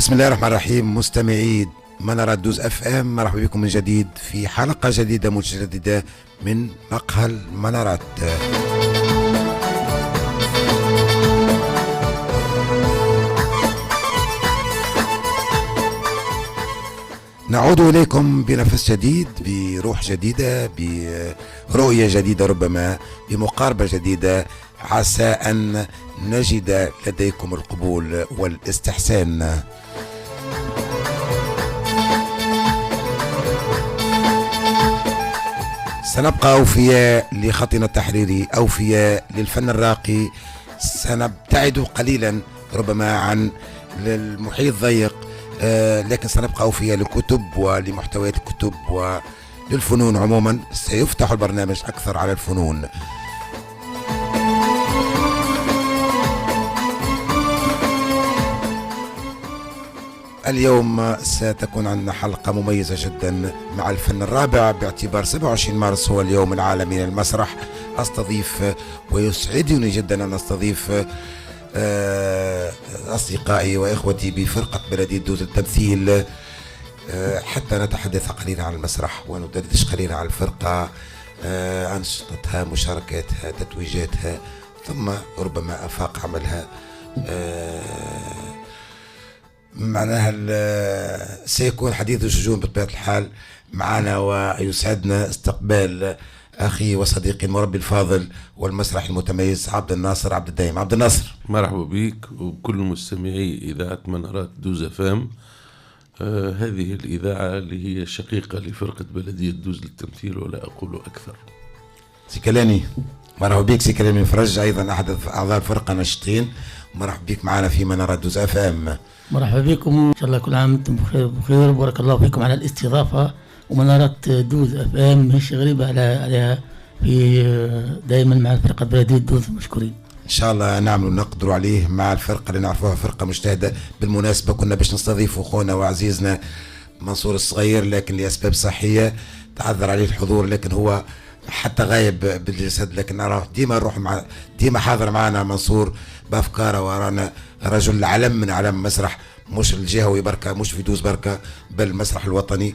بسم الله الرحمن الرحيم. مستمعي منارة دوز اف ام، مرحبا بكم من جديد في حلقة جديدة متجددة من مقهى المنارات. نعود إليكم بنفس جديد، بروح جديدة، برؤية جديدة، ربما بمقاربة جديدة، عسى أن نجد لديكم القبول والاستحسان. سنبقى أوفياء لخطنا التحريري، أوفياء للفن الراقي، سنبتعد قليلا ربما عن المحيط الضيق، لكن سنبقى أوفياء للكتب ولمحتويات الكتب وللفنون عموما. سيفتح البرنامج أكثر على الفنون. اليوم ستكون عندنا حلقة مميزة جدا مع الفن الرابع، باعتبار 27 مارس هو اليوم العالمي للمسرح. أستضيف ويسعدني جدا أن أستضيف أصدقائي وإخوتي بفرقة بلدية دوز التمثيل، حتى نتحدث قليلا عن المسرح وندردش قليلا عن الفرقة، أنشطتها، مشاركاتها، تتويجاتها، ثم ربما آفاق عملها. معناها سيكون حديث الشجون بطبيعة الحال معنا، ويسعدنا استقبال أخي وصديقي المربي الفاضل والمسرح المتميز عبد الناصر عبد الدايم. عبد الناصر، مرحبا بك وبكل مستمعي إذاعة منارات دوز فام. هذه الإذاعة اللي هي شقيقة لفرقة بلدية دوز للتمثيل ولا أقول أكثر. سيكلاني، مرحبا بك. سيكلاني فرج أيضا أحد أعضاء الفرقة ناشطين، مرحبا بك معنا في منارات دوز فام. مرحبا بكم، إن شاء الله كل عام وانتم بخير. بارك الله فيكم على الاستضافة. ومنارات دوز اف ام مش غريبة عليها، في دائما مع فرقة بلدية دوز مشكورين. ان شاء الله نعمل نقدروا عليه مع الفرقة اللي نعرفوها فرقة مجتهدة. بالمناسبة كنا باش نستضيف اخونا وعزيزنا منصور الصغير، لكن لاسباب صحية تعذر عليه الحضور، لكن هو حتى غايب بالجسد، لكن نراه ديما حاضر معنا منصور بافكاره، ورانا رجل علم من اعلام المسرح، مش الجهوي بركة، مش في دوز بركة، بل المسرح الوطني.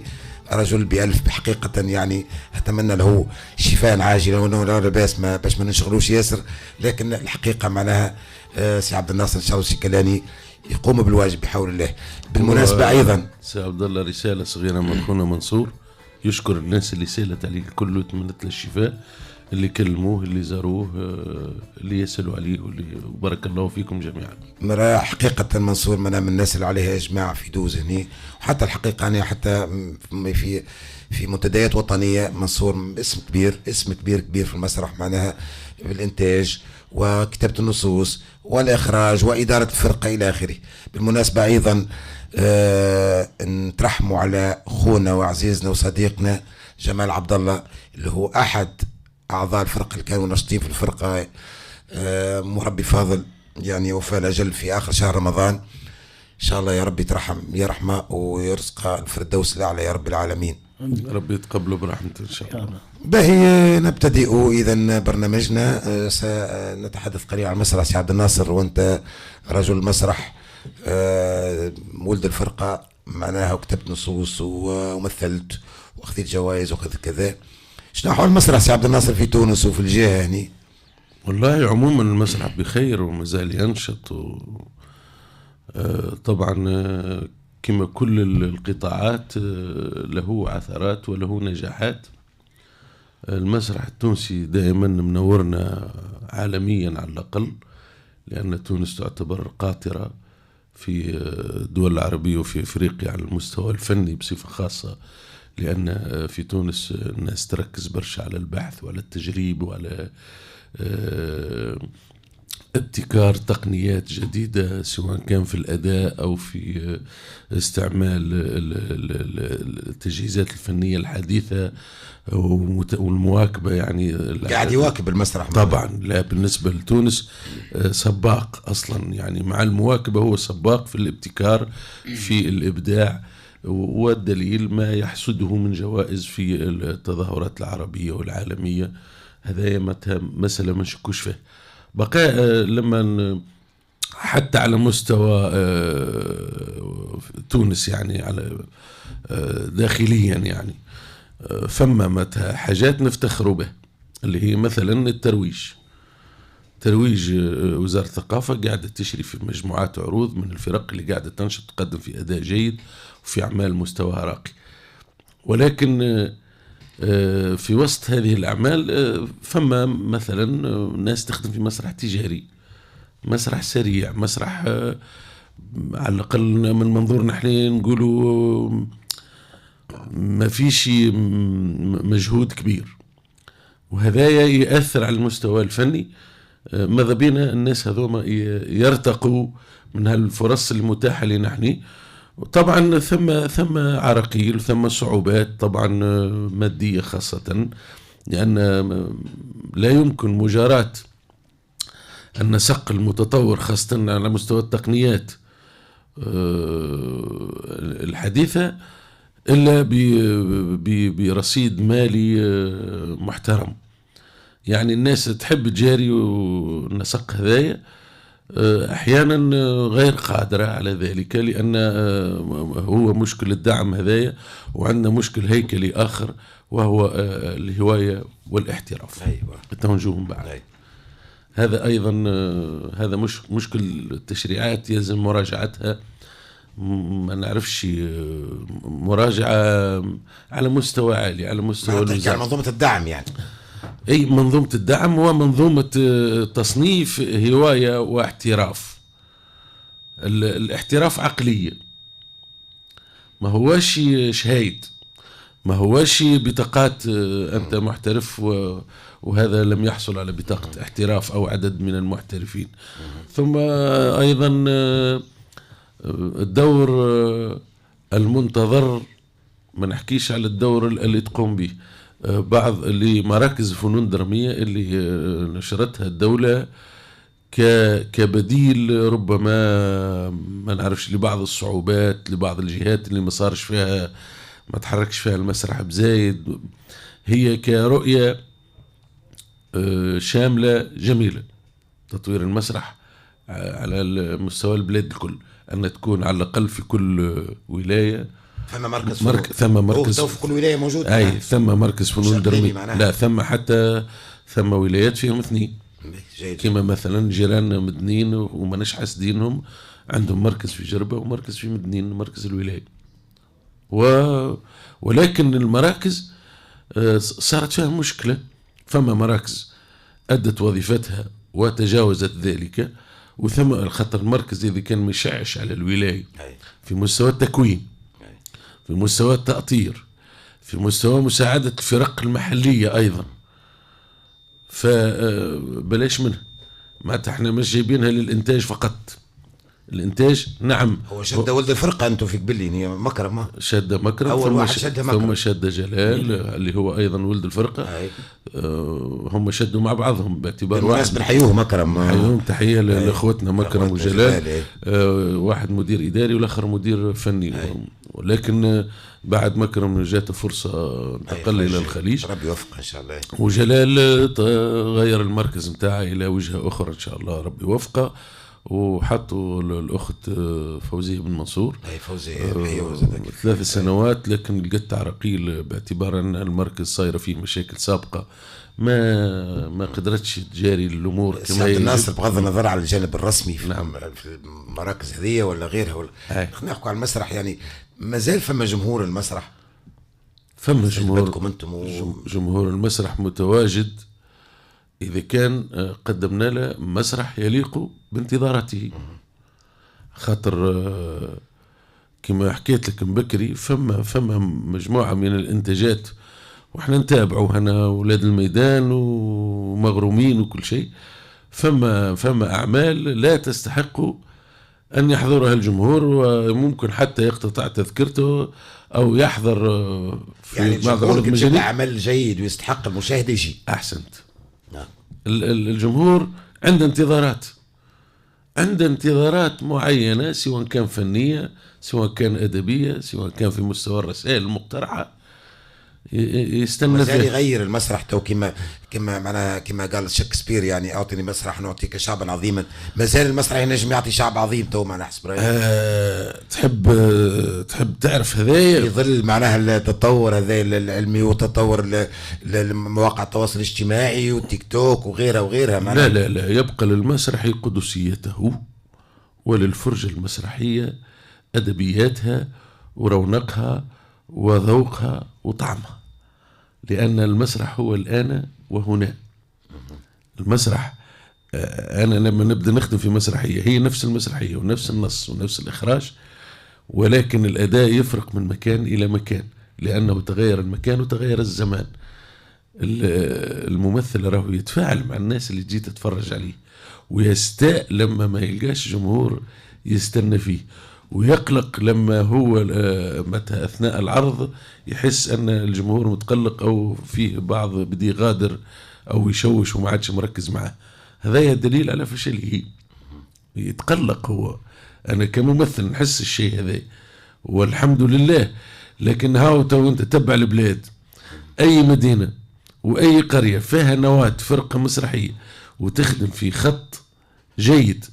رجل بألف بحقيقة، يعني أتمنى له شفاء عاجلا، وأنه لا باس باش ما نشغلوش ياسر، لكن الحقيقة معناها سي عبد الناصر إن شاء الله سيكلاني يقوم بالواجب بحول الله. بالمناسبة أيضا سي عبد الله رسالة صغيرة من أخونا منصور، يشكر الناس اللي سالت عليه الكل وتمنت له الشفاء، اللي كلموه، اللي زاروه، اللي يسألوا عليه، واللي بارك الله فيكم جميعا. حقيقة منصور من الناس اللي عليها إجماع في دوز هني، وحتى الحقيقة أنا حتى في منتديات وطنية منصور اسم كبير، اسم كبير في المسرح، معناها بالإنتاج وكتابة النصوص والإخراج وإدارة الفرقة إلى آخره. بالمناسبة أيضا نترحموا على أخونا وعزيزنا وصديقنا جمال عبد الله، اللي هو أحد أعضاء الفرقة اللي كانوا ناشطين في الفرقة، مربي فاضل، يعني وفاة الأجل في آخر شهر رمضان. إن شاء الله يا رب يرحمه ويرزق الفردوس الأعلى يا رب العالمين. ربي يتقبله برحمته إن شاء الله. باهي، نبتدئ إذا برنامجنا. سنتحدث قليلا عن المسرح. سي عبد الناصر، وأنت رجل مسرح، ولد الفرقة معناها، وكتبت نصوص ومثلت وأخذت جوائز وأخذت كذا. شنو حول المسرح سي عبد الناصر في تونس وفي الجهة هني؟ والله عموما المسرح بخير ومازال ينشط، طبعا كما كل القطاعات له عثرات وله نجاحات. المسرح التونسي دائما منورنا عالميا على الأقل، لأن تونس تعتبر قاطرة في الدول العربية وفي أفريقيا على المستوى الفني بصفة خاصة، لأن في تونس الناس تركز برشا على البحث وعلى التجريب وعلى ابتكار تقنيات جديدة، سواء كان في الأداء أو في استعمال التجهيزات الفنية الحديثة والمواكبة. يعني قاعد يواكب المسرح طبعا. لا، بالنسبة لتونس سباق أصلا، يعني مع المواكبة هو سباق في الابتكار في الإبداع، والدليل ما يحصده من جوائز في التظاهرات العربية والعالمية. هذا مسألة ما نشكوش فيه. بقى لما حتى على مستوى تونس يعني، على داخليا يعني فما حاجات نفتخروا به، اللي هي مثلا ترويج وزارة الثقافة قاعدة تشري في مجموعات عروض من الفرق اللي قاعدة تنشط تقدم في أداء جيد وفي أعمال مستواها راقي. ولكن في وسط هذه الأعمال فما مثلا ناس تخدم في مسرح تجاري، مسرح سريع، مسرح على الأقل من منظورنا احنا نقولوا ما فيش مجهود كبير، وهذا يأثر على المستوى الفني. ماذا بينا الناس هذوما يرتقوا من هالفرص المتاحة لنا نحن. طبعا ثم عراقيل، ثم صعوبات طبعا مادية خاصة، لأن لا يمكن مجاراة النسق المتطور خاصة على مستوى التقنيات الحديثة إلا برصيد مالي محترم. يعني الناس تحب تجاري والنسق هذايا أحيانا غير قادرة على ذلك، لأن هو مشكل الدعم هذايا، وعندنا مشكل هيكلي آخر وهو الهواية والاحتراف. أيوة. التوجه بعد. أيوة. هذا أيضا هذا مشكل التشريعات يلزم مراجعتها. ما نعرفش مراجعة على مستوى عالي، على مستوى الوزارة، منظومة الدعم يعني. أي منظومة الدعم ومنظومة تصنيف هواية واحتراف. الاحتراف عقلية، ما هواش شهايد، ما هواش بطاقات أنت محترف وهذا لم يحصل على بطاقة احتراف أو عدد من المحترفين. ثم أيضا الدور المنتظر، ما نحكيش على الدور اللي تقوم به بعض مراكز فنون درامية اللي نشرتها الدولة كبديل ربما ما نعرفش لبعض الصعوبات، لبعض الجهات اللي ما صارش فيها، ما تحركش فيها المسرح بزايد. هي كرؤية شاملة جميلة، تطوير المسرح على مستوى البلاد الكل، أن تكون على الأقل في كل ولاية ثم مركز ثم مركز في كل ولاية موجود. أي ثم مركز فنون درامية. لا ثم ولايات فيهم 2 كما مثلا جيراننا مدنين وماناش حاسدينهم، عندهم مركز في جربة ومركز في مدنين، مركز الولاية. ولكن المراكز صارت فيها مشكلة. فما مراكز أدت وظيفتها وتجاوزت ذلك، وثم خاطر المركز إذا كان مشعش على الولاية في مستوى التكوين، في مستوى التأطير، في مستوى مساعدة الفرق المحلية أيضا، فبلاش منها. معناتها احنا مش جايبينها للإنتاج فقط. الإنتاج نعم هو شد ولد الفرقة، أنتم في قبلين هي مكرم، شد مكرم، ثم شد جلال اللي هو أيضا ولد الفرقة. هم شدوا مع بعضهم باعتبار واحد. بنحيوه مكرم، حيوهم تحية لأخوتنا مكرم وجلال. واحد مدير إداري والآخر مدير فني. ولكن بعد مكرم جاته فرصة انتقل إلى الخليج، ربي يوفقه إن شاء الله. وجلال غير المركز متاعه إلى وجهة أخرى إن شاء الله، ربي يوفقه. وحطوا الأخت فوزية بن منصور. فوزية 3 سنوات، لكن لقيت عراقيل باعتبار أن المركز صايرة فيه مشاكل سابقة، ما قدرتش تجاري الأمور كما يجب. الناس بغض النظر على الجانب الرسمي في, نعم. في المراكز هذه ولا غيرها ولا خلينا نحكوا على المسرح، يعني مازال فما جمهور المسرح، فما جمهور المسرح متواجد إذا كان قدمنا له مسرح يليق بانتظارته. خاطر كما حكيت لك بكري فما مجموعة من الإنتاجات وإحنا نتابعوا هنا ولاد الميدان ومغرومين وكل شيء. فما أعمال لا تستحق أن يحضرها الجمهور، وممكن حتى يقتطع تذكرته أو يحضر في يعني بعض العروض المجانية. عمل جيد ويستحق المشاهد يجي. أحسنت. الجمهور عنده انتظارات معينة، سواء كان فنية، سواء كان أدبية، سواء كان في مستوى الرسائل المقترحة. يستنى مازال فيه. يغير المسرح تو كما معناها كما قال شكسبير يعني اعطني مسرح نعطيك شعبا عظيما. مازال المسرح ينجم يعطي شعب عظيم تو معناها حسب رايك. تحب تعرف هذايا في ظل معناها التطور هذا العلمي وتطور مواقع التواصل الاجتماعي والتيك توك وغيرها معناها لا يبقى للمسرح قدسيته وللفرجة المسرحية أدبياتها ورونقها وذوقها وطعمها، لأن المسرح هو الآن وهنا. المسرح أنا لما نبدأ نخدم في مسرحية هي نفس المسرحية ونفس النص ونفس الإخراج، ولكن الأداء يفرق من مكان إلى مكان لأنه تغير المكان وتغير الزمان. الممثل راهو يتفاعل مع الناس اللي تجي تتفرج عليه، ويستاء لما ما يلقاش جمهور يستنى فيه، ويقلق لما هو متى أثناء العرض يحس أن الجمهور متقلق أو فيه بعض بدي غادر أو يشوش وما عادش مركز معه. هذا دليل على فشله، يتقلق هو. أنا كممثل نحس الشيء هذا والحمد لله. لكن هاو تو أنت تتبع البلاد، أي مدينة وأي قرية فيها نواة فرقة مسرحية وتخدم في خط جيد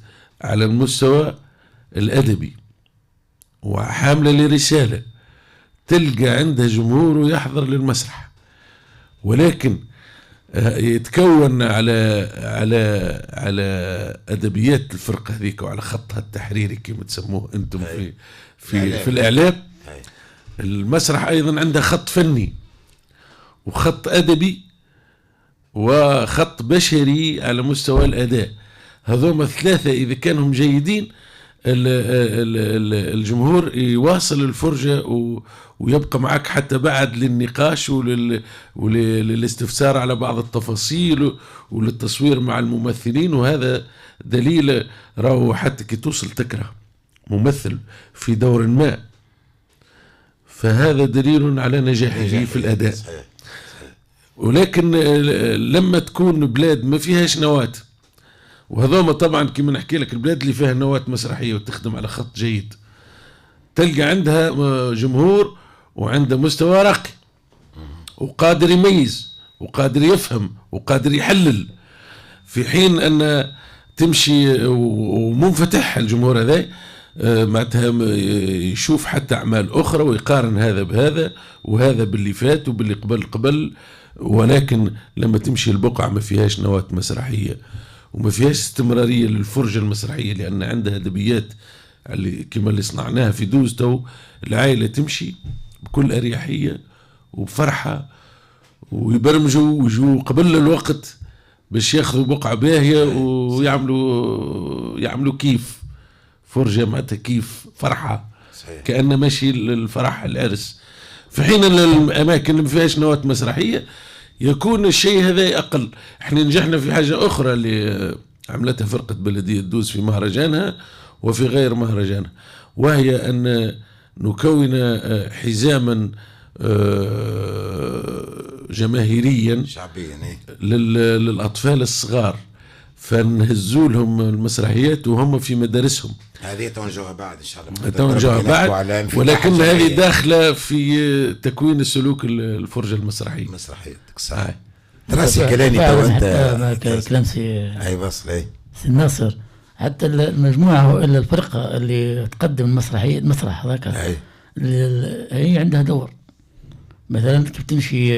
على المستوى الأدبي وحاملة لرسالة، تلقى عندها جمهور ويحضر للمسرح، ولكن يتكون على أدبيات الفرقة هذيك وعلى خطها التحريري كما تسموه أنتم في الإعلام. المسرح أيضا عنده خط فني وخط أدبي وخط بشري على مستوى الأداء. هذوما الثلاثة إذا كانوا جيدين الجمهور يواصل الفرجة ويبقى معك حتى بعد للنقاش وللاستفسار على بعض التفاصيل وللتصوير مع الممثلين. وهذا دليل راهو حتى كي توصل تكره ممثل في دور ما فهذا دليل على نجاحه في الأداء. ولكن لما تكون بلاد ما فيهاش نواة، وهذوما طبعا كما نحكي لك البلاد اللي فيها نواة مسرحية وتخدم على خط جيد تلقى عندها جمهور وعنده مستوى راقي وقادر يميز وقادر يفهم وقادر يحلل، في حين أن تمشي ومنفتح الجمهور هذا معناتها يشوف حتى أعمال أخرى ويقارن هذا بهذا وهذا باللي فات وباللي قبل. ولكن لما تمشي البقعة ما فيهاش نواة مسرحية وما فيهاش استمرارية للفرجة المسرحية، لأن عندها أدبيات كما اللي صنعناها في دوز تو، العائلة تمشي بكل أريحية وبفرحة ويبرمجوا ويجوا قبل الوقت باش ياخذوا بقعة باهية ويعملوا كيف فرجة معناتها كيف فرحة كأنه ماشي الفرح العرس. في حين الأماكن اللي ما فيهاش نواة مسرحية يكون الشيء هذا أقل. احنا نجحنا في حاجة أخرى اللي عملتها فرقة بلدية دوز في مهرجانها وفي غير مهرجانها، وهي أن نكون حزاما جماهيريا شعبيا للأطفال الصغار، فنهزوا لهم المسرحيات وهم في مدارسهم. هذه توجهها بعد إن شاء الله توجهها بعد، ولكن هذه داخلة في تكوين السلوك الفرجة المسرحية. راسي كلاني تو أنت كلام أي بصل أي ناصر، حتى المجموعة إلا الفرقة اللي تقدم المسرح هذاك هي عندها دور. مثلا كيف نمشي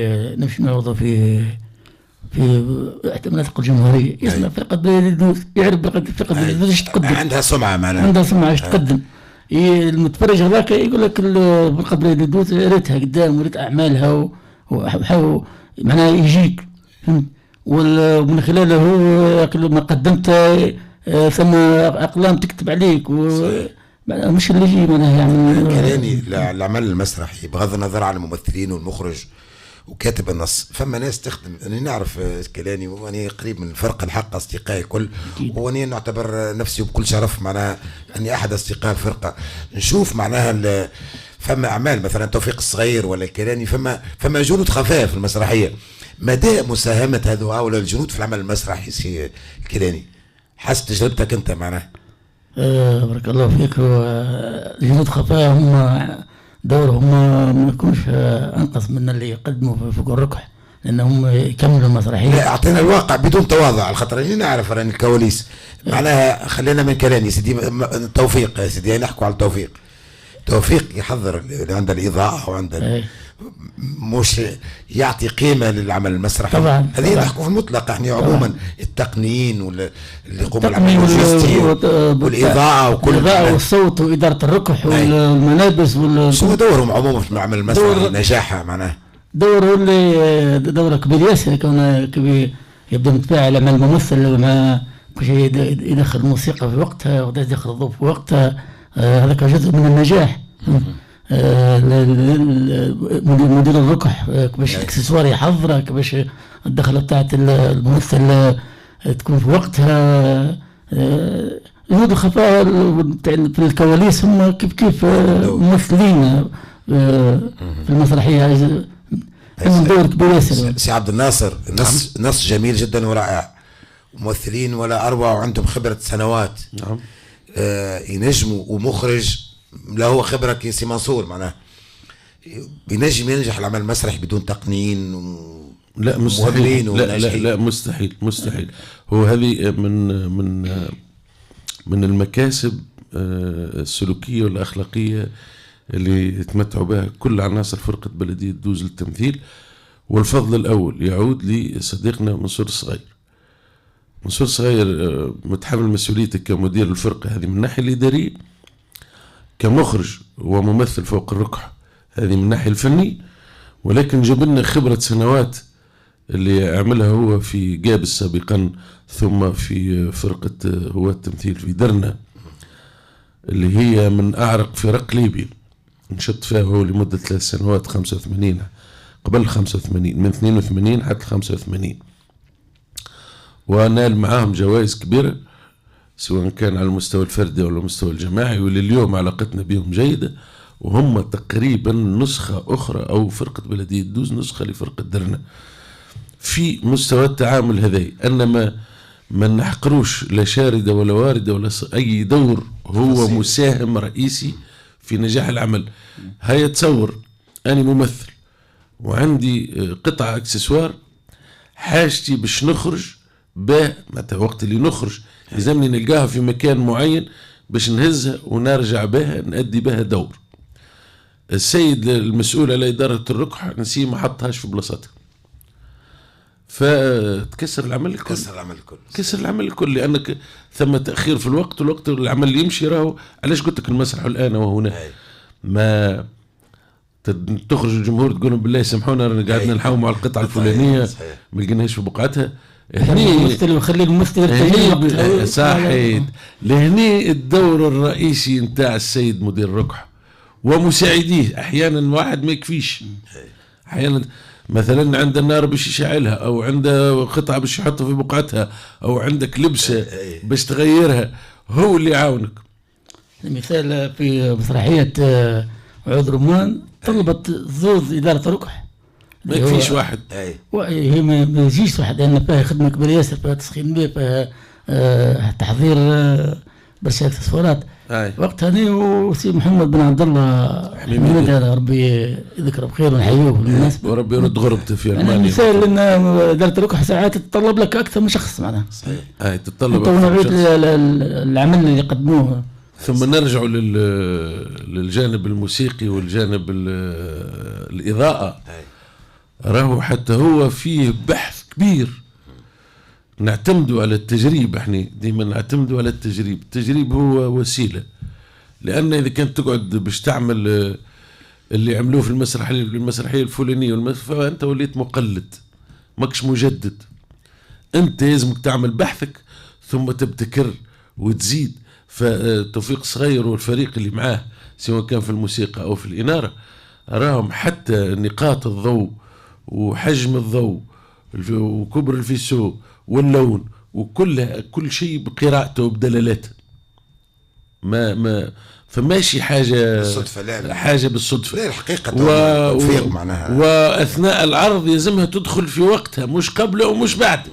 نعرض في مناطق الجمهورية يسمع فرقة بلدية دوز، يعرف فرقة بلدية دوز ايش تقدم، عندها سمعة معناها، عندها سمعة ايش تقدم. المتفرج هذاك يقول لك فرقة بلدية دوز ريتها قدام وريت أعمالها معناها يجيك، ومن خلاله هو ما قدمت ثم أقلام تكتب عليك مش اللي يجي معناها يعني كلامي العمل المسرحي بغض النظر عن الممثلين والمخرج وكاتب النص. فما ناس تخدم، أنا نعرف كلاني وأنا قريب من الفرق الحق أصدقائي كل، وأنا نعتبر نفسي بكل شرف معناها أني أحد أصدقاء الفرقة. نشوف معناها فما أعمال مثلا توفيق الصغير ولا الكلاني، فما جنود خفاف في المسرحية. مدى مساهمة هؤلاء الجنود في العمل المسرحي سي الكلاني حسب تجربتك أنت معناها؟ بارك الله فيك. الجنود خفاء هم دورهم ما يكونش انقص من اللي يقدموا في فوق الركح، لانهم يكملوا المسرحيه. لا اعطينا الواقع بدون تواضع، على خاطر اني نعرف راني الكواليس معناها. خلينا من كلامي سيدي التوفيق يا سيدي، نحكوا على التوفيق. توفيق يحضر اللي عنده الاضاءه وعنده مش يعطي قيمه للعمل المسرحي طبعا. هذه نحكوا في المطلق احنا عموما التقنين اللي يقوم التقنين والاضاءه وكل الاضاءه والصوت واداره الركح والملابس شو دورهم عموما في العمل المسرحي نجاحها معناها؟ دوره اللي دوره كبير ياسر، كونه كبير يبدا متفاعل مع الممثل، مع كل شيء يدخل الموسيقى في وقتها ويدخل الضوء في وقتها. هذاك جزء من النجاح. مدير الركح باش الاكسسوار يحضره، باش الدخله بتاعت الممثل تكون في وقتها. الهدوء الخفاء في الكواليس هم كيف ممثلين في المسرحيه. هم دور كبير ياسر. سي عبد الناصر نص جميل جدا ورائع، ممثلين ولا اروع وعندهم خبره سنوات. نعم. ينجموا، ومخرج لا هو خبره كيسي منصور معناه ينجح العمل المسرحي بدون تقنين لا مستحيل. لا مستحيل. هو هذه من المكاسب السلوكيه والاخلاقيه اللي يتمتعوا بها كل عناصر فرقه بلديه دوز للتمثيل. والفضل الاول يعود لصديقنا منصور الصغير. منصور الصغير متحمل مسؤوليته كمدير الفرقه هذه من الناحيه الاداريه، كمخرج وممثل فوق الركح هذه من الناحيه الفنيه، ولكن جاب لنا خبره سنوات اللي عملها هو في جابس سابقا، ثم في فرقه هواة التمثيل في درنا اللي هي من اعرق فرق ليبيا. نشط فيها هو لمده 3 سنوات 85 قبل 85 من 82 حتى 85، ونال معاهم جوائز كبيره سواء كان على المستوى الفردي او على المستوى الجماعي، ولليوم علاقتنا بهم جيده. وهم تقريبا نسخه اخرى او فرقه بلديه دوز نسخه لفرقه درنا في مستوى التعامل هذا. انما ما نحقروش لا شارده ولا وارده ولا اي دور، هو مساهم رئيسي في نجاح العمل. هيا تصور أنا ممثل وعندي قطعة اكسسوار، حاجتي باش نخرج به متى وقت اللي نخرج لازمني نلقاها في مكان معين باش نهزها ونرجع بها نأدي بها دور. السيد المسؤول على إدارة الركح نسيه ما حطهاش في بلاصتها، فتكسر العمل الكل. كسر العمل الكل لأنك ثم تأخير في الوقت، والوقت العمل اللي يمشي راهو. علاش قلت لك المسرح الآن وهنا ما تخرج الجمهور تقول بالله سامحونا رانا قاعدين نحاوموا على القطعة الفلانية ما لقيناش في بقعتها. هني وخلي الممثل صحيح. لهني الدور الرئيسي نتاع السيد مدير الركح ومساعديه. احيانا واحد ما يكفيش، احيانا مثلا عند النار باش يشعلها، او عنده قطعه باش يحطها في بقعتها، او عندك لبسه باش تغيرها، هو اللي يعاونك. مثال في مسرحيه عود رمان طلبت زوز اداره ركح، ما يكفيش واحد. هي ما يجيش واحد، لان فيها خدمه كبيره ياسر، فيها تسخين بيه، فيها تحضير برشا اكسسوارات. وقت هذه وسي محمد بن عبد الله حميد ربي يذكره بخير ونحييه بالمناسبه، وربي يرد غربته في المانيا. مثال ان اداره الركح ساعات تتطلب لك اكثر من شخص معناها. صحيح. تتطلب نوعيه العمل اللي يقدموه. ثم نرجع للجانب الموسيقي والجانب الإضاءة. راهو حتى هو فيه بحث كبير. نعتمدوا على التجريب، احنا ديما نعتمدوا على التجريب. التجريب هو وسيلة، لأن إذا كنت تقعد باش تعمل اللي عملوه في المسرحية الفلانية فأنت وليت مقلد ماكش مجدد. أنت لازمك تعمل بحثك ثم تبتكر وتزيد. فتوفيق صغير والفريق اللي معاه سواء كان في الموسيقى أو في الإنارة راهم حتى نقاط الضوء وحجم الضوء وكبر الفيسو واللون وكل شيء بقراءته وبدلالته. ما فماشي حاجة بالصدفة. لا حاجة بالصدفة. لا الحقيقة توفيق معناها. وأثناء العرض يلزمها تدخل في وقتها، مش قبله ومش بعده،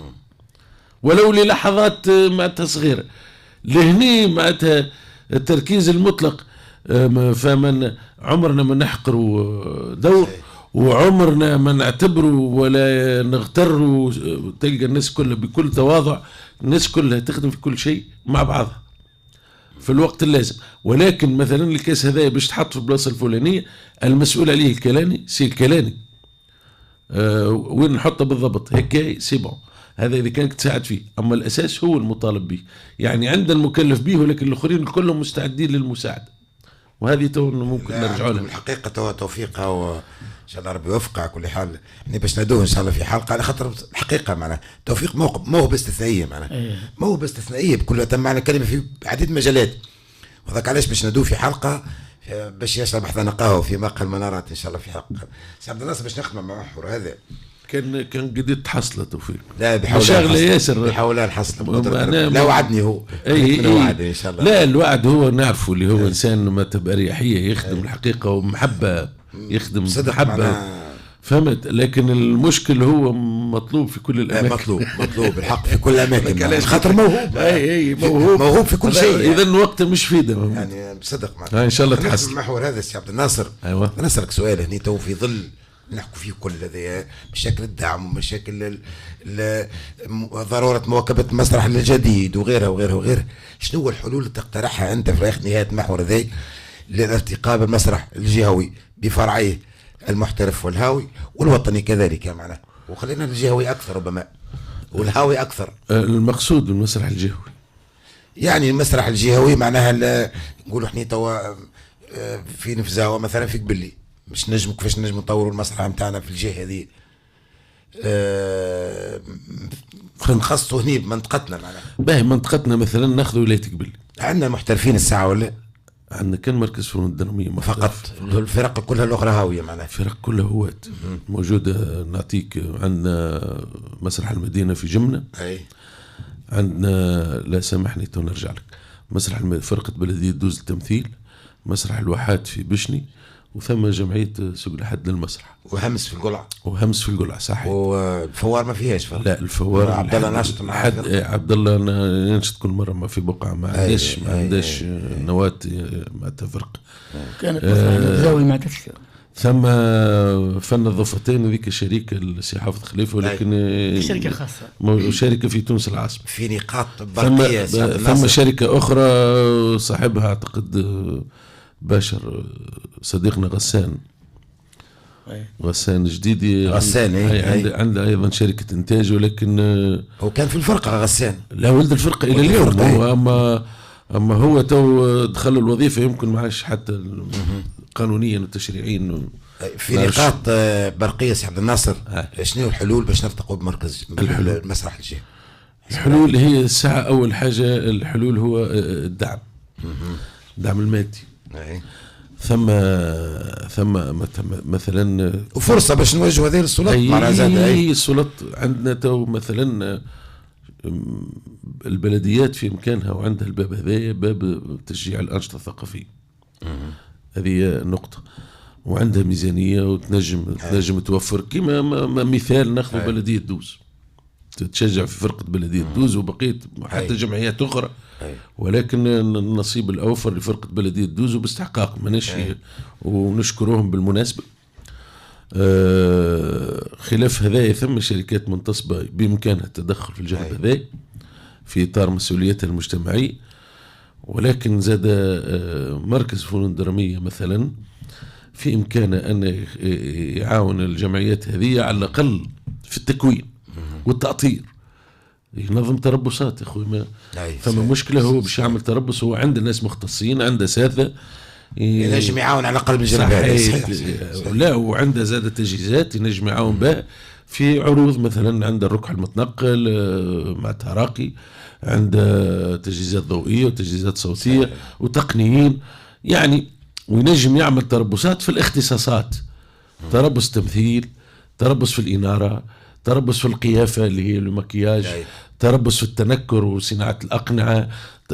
ولو للحظات معناتها صغيرة. لهني معناتها التركيز المطلق فمن عمرنا ما نحقروا دور، وعمرنا ما نعتبروا ولا نغتروا. تلقى الناس كلها بكل تواضع، الناس كلها تخدم في كل شيء مع بعضها في الوقت اللازم. ولكن مثلا الكاس هذا باش تحط في البلاصه الفلانيه، المسؤول عليه الكلاني سي الكلاني، وين نحطه بالضبط هيك سي بون. هذا اذا كانك تساعد فيه، اما الاساس هو المطالب به. يعني عندنا المكلف به، ولكن الاخرين كلهم مستعدين للمساعده، وهذه تو ممكن نرجعوا لها. الحقيقه توفيقها وان شاء الله ربي يوفقها على كل حال. يعني باش ندوه ان شاء الله في حلقه، على خاطر الحقيقه معناها توفيق موهبه استثنائيه، معناها موهبه استثنائيه بكل تم معنى الكلمه في عديد المجالات. وذاك علاش باش ندوه في حلقه باش يشرب حذا قهوه في مقهى المنارات ان شاء الله في حلقه. سي عبد الناصر باش نختم مع المحور هذا. كان قديت تحصل توفيق. لا بحول شغله ياسر، بحول نحصل. لا وعدني هو. اي وعد ان شاء الله. لا الوعد هو نعرفه اللي هو انسان ما بأريحية يخدم الحقيقه ومحبه، يخدم محبه، فهمت. لكن المشكل هو مطلوب في كل الاماكن. مطلوب الحق في كل الاماكن، خاطر موهوب. اي موهوب في كل شيء. اذا وقته مش فيده يعني بصدق معناها. ان شاء الله تحصل المحور هذا سي عبد الناصر. ايوه نسألك سؤال هني تو في ظل نحكوا فيه كل هذا، مشاكل الدعم ومشاكل ضرورة مواكبة المسرح الجديد وغيرها وغيرها وغيرها. شنو هو الحلول اللي تقترحها أنت في آخر نهاية المحور هذا للارتقاء بالمسرح الجهوي بفرعيه المحترف والهاوي والوطني كذلك معناه، وخلينا الجهوي أكثر ربما والهاوي أكثر. المقصود بالمسرح الجهوي يعني المسرح الجهوي معناها نقولوا احنا توا في نفزاوة مثلا في قبلي، مش نجم كيفاش نجم نطوروا المسرح نتاعنا في الجهه هذه. نخصصوا هني بمنطقتنا معناها. باهي منطقتنا مثلا ناخذ ولايه قبلي، عندنا محترفين الساعه ولا عندنا كان مركز فنون الدراميه فقط؟ الفرق كلها الاخرى هاويه معناها. الفرق كلها هوات موجوده. نعطيك عندنا مسرح المدينه في جمنه، اي عندنا لا سامحني تو نرجع لك، مسرح فرقه بلديه دوز التمثيل، مسرح الواحات في بشني، وثم جمعيه سوق الحد للمسرح، وهمس في القلعه. وهمس في القلعه صحيح. والفوار ما فيهاش فرق. لا الفوار عبد الله نشط مع عبد الله ينشط كل مره ما في بقعه، ما عنداش نواه ما تفرق. كانت الزاويه ما تشتغل. ثم فن الضفتين هذيك شركه السي حافظ خليفه، ولكن شركه خاصه، شركه في تونس العاصمه في نقاط برقيه. ثم شركه اخرى صاحبها اعتقد باشر صديقنا غسان جديدي. غسان عنده ايضا شركه انتاج، ولكن هو كان في الفرقه غسان. لا ولد الفرقه الى اليوم هو. اما هو تو دخل الوظيفه يمكن ما عادش حتى قانونيا وتشريعيا في نقاط برقيه. سي عبد الناصر شنو الحلول باش نرتقوا بمركز المسرح الجهوي؟ الحلول هي الساعه اول حاجه، الحلول هو الدعم، الدعم المادي. ثم مثلا وفرصه باش نوجهوا هذه للسلطات. اي السلطات عندنا تو مثلا البلديات في امكانها وعندها الباب هذايا، باب تشجيع الانشطه الثقافيه. هذه نقطه، وعندها ميزانيه وتنجم توفر. كما مثال ناخذ بلديه دوز تتشجع في فرقه بلديه دوز وبقيه حتى جمعيات اخرى، ولكن النصيب الاوفر لفرقه بلديه دوز وباستحقاق ماناش، ونشكرهم بالمناسبه. خلاف هذا ثم شركات منتصبه بامكانها التدخل في الجانب هذا في اطار مسؤوليتها المجتمعيه، ولكن زاد مركز فنون الدراميه مثلا في امكانه ان يعاون الجمعيات هذه على الاقل في التكوين والتأطير، ينظم تربصات. يا اخوي ما فما مشكله، هو باش يعمل تربص، هو عنده ناس مختصين، عنده اساتذه ينجم يعاون على قلب الجنب هذا. لا وعنده زاد تجهيزات ينجم يعاون بها في عروض، مثلا عنده الركح المتنقل مع التراقي، عنده تجهيزات ضوئيه وتجهيزات صوتيه وتقنيين يعني، وينجم يعمل تربصات في الاختصاصات، تربص تمثيل، تربص في الإنارة، تربص في القيافة اللي هي المكياج، تربص في التنكر وصناعة الأقنعة.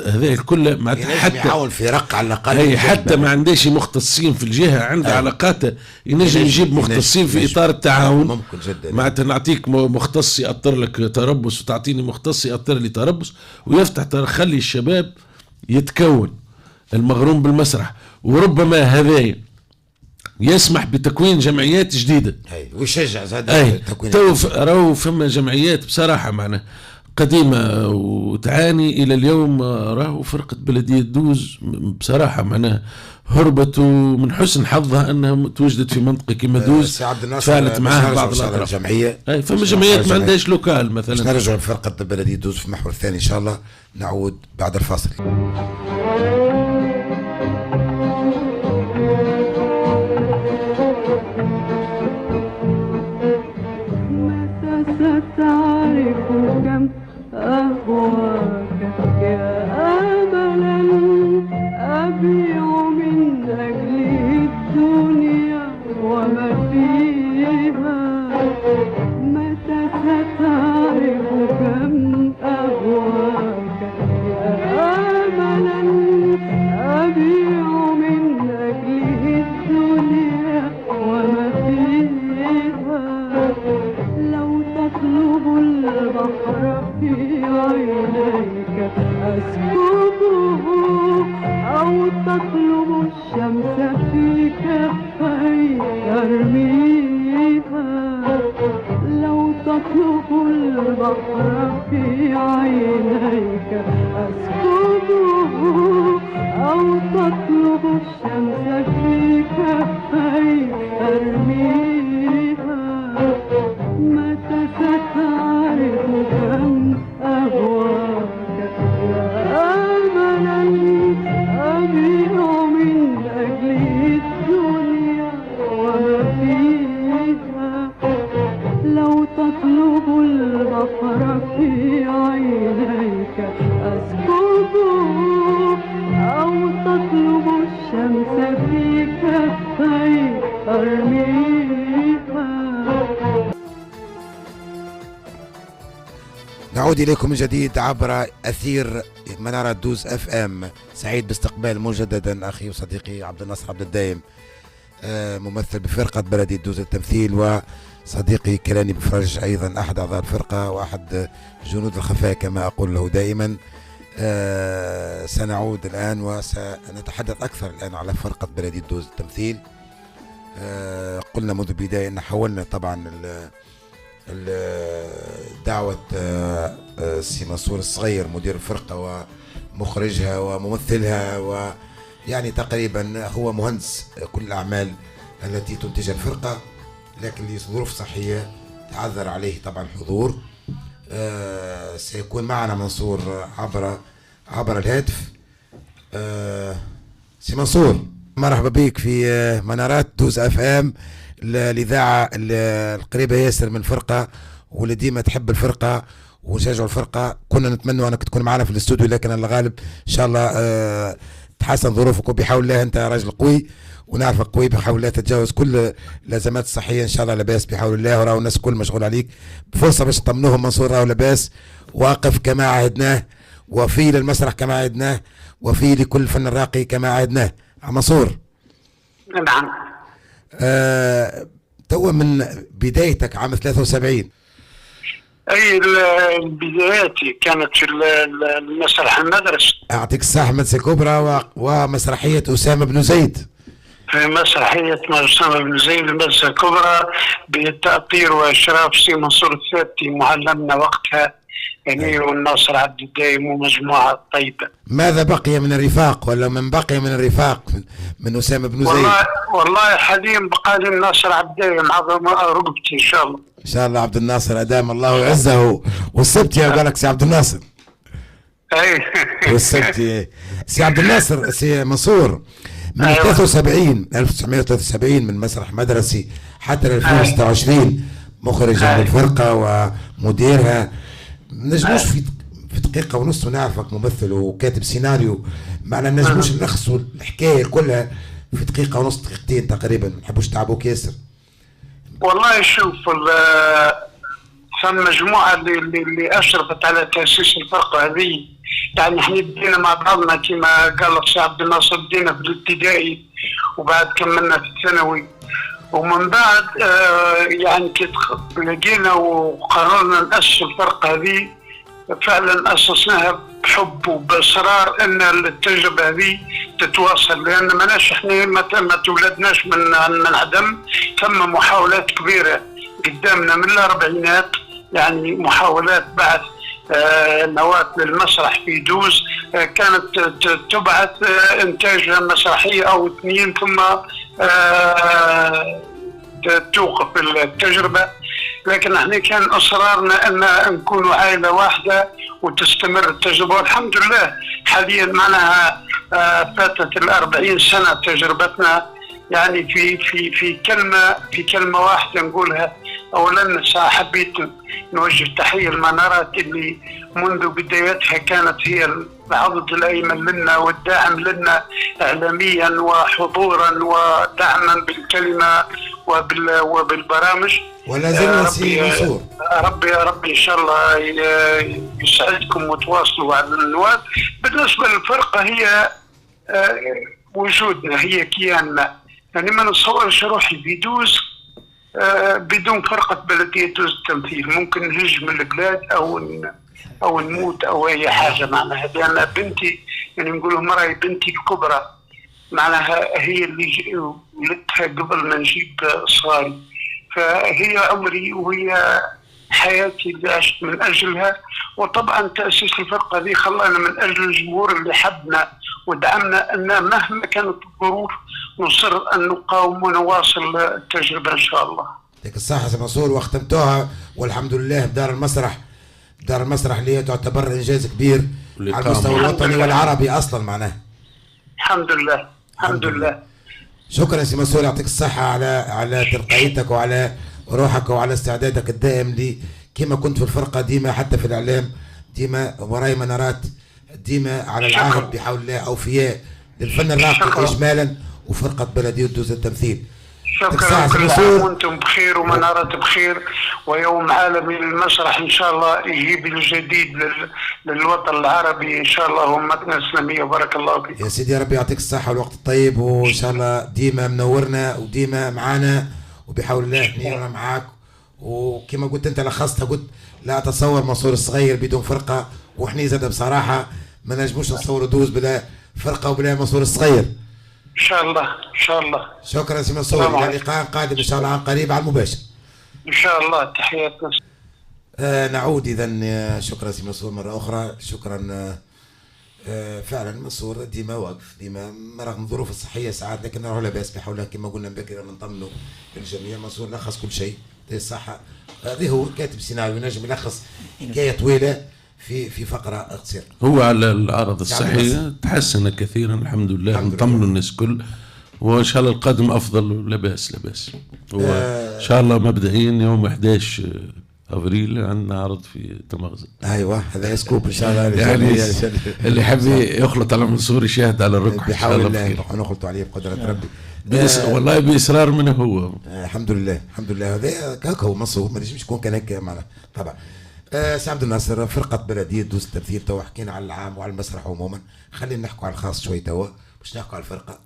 هذا الكل معناتها حتى يعاون في رق على الأقل. حتى ما عندهش مختصين في الجهة، عنده علاقاته ينجم يجيب مختصين في إطار التعاون. ممكن جدا. معناتها نعطيك مختص يأطر لك تربص، وتعطيني مختص يأطر لي تربص، ويفتح خلي الشباب يتكون المغروم بالمسرح، وربما هذا يسمح بتكوين جمعيات جديدة ويشجع هذا تكوين. راهو فما جمعيات بصراحة معناها قديمة وتعاني إلى اليوم. راهو فرقة بلدية دوز بصراحة معناها هربت من حسن حظها أنها توجدت في منطقة كما دوز، فعلت معها بعض الأطراف. الجمعية فما جمعيات ما عندهاش لوكال مثلا. نرجع لفرقة بلدية دوز في المحور الثاني إن شاء الله، نعود بعد الفاصل. تعرف كم أهواك يا أملا أبيع من أجل الدنيا وما فيها. متى ستعرف كم أهواك يا أملا أبيع من أجل الدنيا وما فيها. لو تطلب البحر في عينيك أسكبه أو تطلب الشمس في كفي أرميها. لو تطلب البحر في عينيك أسكبه أو تطلب الشمس في كفي أرميها. متى ستعرف كم أهواك يا أملا أبيع من أجل الدنيا وما فيها. لو تطلب البحر في عينيك أسكبه أو تطلب الشمس في كفي أرميها. نعود إليكم من جديد عبر أثير منارة دوز اف ام. سعيد باستقبال مجددا أخي وصديقي عبد الناصر عبد الدايم، ممثل بفرقة بلدية دوز التمثيل، وصديقي كلاني بفرج أيضا أحد أعضاء الفرقة وأحد جنود الخفاء كما أقول له دائما. سنعود الآن وسنتحدث أكثر الآن على فرقة بلدية دوز التمثيل. قلنا منذ البداية أن حاولنا طبعا دعوة سي منصور الصغير مدير الفرقة ومخرجها وممثلها، ويعني تقريبا هو مهندس كل الأعمال التي تنتجها الفرقة، لكن لظروف صحية تعذر عليه طبعا الحضور. سيكون معنا منصور عبر الهاتف. سي منصور، مرحبا بك في منارات دوز اف ام، الإذاعة القريبة ياسر من الفرقة واللي ديما تحب الفرقة ونشجعوا الفرقة. كنا نتمنى أنك تكون معنا في الاستوديو، لكن الغالب إن شاء الله تحسن ظروفك، وبحول الله أنت راجل قوي ونعرفك قوي، بحول الله تتجاوز كل الأزمات الصحية إن شاء الله. لاباس بحول الله، وراو الناس كل مشغول عليك. بفرصة باش تطمنوهم منصور راهو لاباس، واقف كما عهدناه، وفي للمسرح كما عهدناه، وفي لكل الفن الراقي كما عهدناه. منصور، نعم. توا من بدايتك عام 73. اي البدايات كانت في المسرح المدرسي. اعطيك الصحة مدرسة كبرى ومسرحية أسامة بن زيد. في مسرحية أسامة بن زيد المدرسة الكبرى بالتأطير وإشراف سي منصور الثابتي معلمنا وقتها، يعني والناصر عبد الدايم ومجموعة طيبة. ماذا بقي من الرفاق، ولا من بقي من الرفاق من أسامة بن زيد؟ والله حاليا بقى لي الناصر عبد الدايم عظم رقبتي إن شاء الله. إن شاء الله عبد الناصر أدام الله عزه والسبتي قال لك سي عبد الناصر. أي والسبتي سي عبد الناصر. سي منصور، من 1973 من مسرح مدرسي حتى 2026 مخرج على الفرقة ومديرها. نجموش في دقيقة ونص ونعرفك ممثل وكاتب سيناريو، معنا نجموش نلخصوا الحكاية كلها في دقيقة ونص، دقيقتين تقريبا، ما نحبوش تعبوك ياسر. والله شوف، فما مجموعة اللي أشرفت على تأسيس الفرقة هذه، يعني احنا بدينا مع بعضنا كما قال السي عبد الناصر، بدينا في الابتدائي وبعد كملنا في الثانوي، ومن بعد يعني لقينا وقررنا نأسس الفرقة هذه. فعلا أسسناها بحب وبإصرار أن التجربة هذه تتواصل، لان ماناش احنا ما تولدناش من عدم. ثم محاولات كبيره قدامنا من الاربعينات، يعني محاولات بعث نواة للمسرح في دوز كانت تبعث انتاج مسرحيه او اثنين ثم توقف التجربه. لكن احنا كان اصرارنا ان نكون عائله واحده وتستمر التجربه، والحمد لله حاليا معناها فاتت 40 سنه تجربتنا. يعني في كلمه واحده نقولها. اولا حبيت نوجه تحيه للمنارات اللي منذ بدايتها كانت هي العضد الايمن لنا والداعم لنا اعلاميا وحضورا ودعما بالكلمه وبالبرامج. ولا زلنا سي منصور. ربي ان شاء الله يسعدكم وتواصلوا على النواه. بالنسبه للفرقه هي وجودنا، هي كياننا. يعني ما نتصورش روحي في دوز بدون فرقه بلديه دوز التمثيل. ممكن نهج من البلاد او نموت او اي حاجه معناها، لان بنتي يعني نقول لهم راهي بنتي الكبرى معناها هي اللي ولدتها قبل ما نجيب صغاري، فهي عمري وهي حياتي اللي عشت من اجلها. وطبعا تاسيس الفرقه دي خلانا من اجل الجمهور اللي حبنا ودعمنا ان مهما كانت الظروف نصر ان نقاوم ونواصل التجربه ان شاء الله. يعطيك الصحه سي منصور، واختمتوها والحمد لله بدار المسرح. دار المسرح اللي هي تعتبر انجاز كبير على المستوى الوطني والعربي اصلا معناها. الحمد لله الحمد لله. شكرا سي منصور، يعطيك الصحه على تلقائيتك وعلى روحك وعلى استعدادك الدائم لي كما كنت في الفرقه ديما، حتى في الاعلام ديما وراي منارات، ديما على العهد بحول الله اوفياء للفن الراقي اجمالا وفرقه بلديه دوز التمثيل. شكرا، كل عام وانتم بخير ومنارات بخير، ويوم عالمي للمسرح ان شاء الله يجيب الجديد للوطن العربي ان شاء الله وامتنا الاسلاميه. بارك الله فيك يا سيدي، ربي يعطيك الصحه والوقت الطيب، وان شاء الله ديما منورنا وديما معانا، وبحول الله احنا معاك. وكما قلت انت لخصتها، قلت لا اتصور منصور الصغير بدون فرقه، وحنا زاد بصراحه ما نجموش نتصور دوز بلا فرقه وبلا منصور الصغير. ان شاء الله ان شاء الله. شكرا سي منصور، الى لقاء قادم ان شاء الله عن قريب على المباشر ان شاء الله. تحياتنا. نعود اذا. شكرا سي منصور مره اخرى، شكرا. فعلا منصور ديما واقف، ديما رغم الظروف الصحيه ساعات، لكن راهو لاباس بحول الله كما قلنا بكري نطمنوا الجميع. منصور لخص كل شيء، الصحه هذه هو كاتب سيناريو نجم يلخص حكايه طويله في فقره قصيره. هو على العرض الصحي تحسن كثيرا الحمد لله، نطمنوا الناس كل، وان شاء الله القادم افضل. لا باس لا باس. وان شاء الله مبدئيا يوم 11 افريل عندنا عرض في تمغزة. ايوه هذا سكوب ان شاء الله. يعني اللي حاب يخلط على منصور يشاهد على الركن بحول الله نخلطوا عليه بقدره ربي. والله باصرار منه هو. الحمد لله الحمد لله. هذا هكا هو منصور، ما نجمش يكون كان هكا معنا طبعا. سي عبد الناصر، فرقه بلديه دوز التمثيل توا حكينا على العام وعلى المسرح عموما، خلينا نحكوا على الخاص شوي توا باش نحكوا على الفرقه.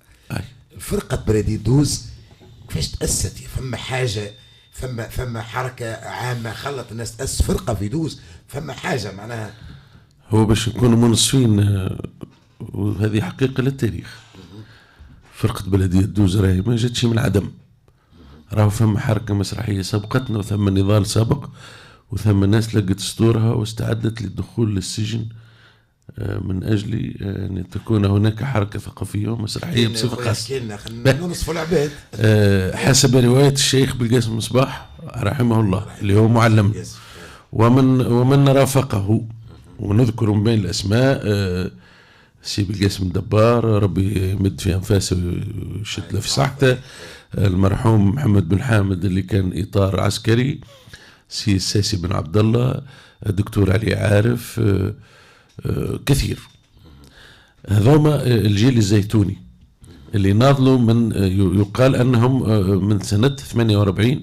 فرقه بلديه دوز كيفاش تاسست؟ فما حاجه، فما حركه عامه خلت الناس تاسس فرقه في دوز، فما حاجه معناها. هو باش نكونوا منصفين وهذه حقيقه للتاريخ، فرقه بلديه دوز راهي ما جاتش من عدم. راهو فما حركه مسرحيه سبقتنا، وثم نضال سابق، وثم ناس لقت سطورها واستعدت للدخول للسجن من اجل ان تكون هناك حركه ثقافيه ومسرحيه بصفه خاصه. نصف العباد حسب روايه الشيخ بالقاسم مصباح رحمه الله اللي هو معلم، ومن رافقه، ونذكر من بين الاسماء سي بالقاسم الدبار ربي يمد في انفاسه ويشد له في صحته، المرحوم محمد بن حامد اللي كان اطار عسكري، سي الساسي بن عبد الله، الدكتور علي عارف، كثير. هذوما الجيل الزيتوني اللي ناضلوا من يقال انهم من سنه 48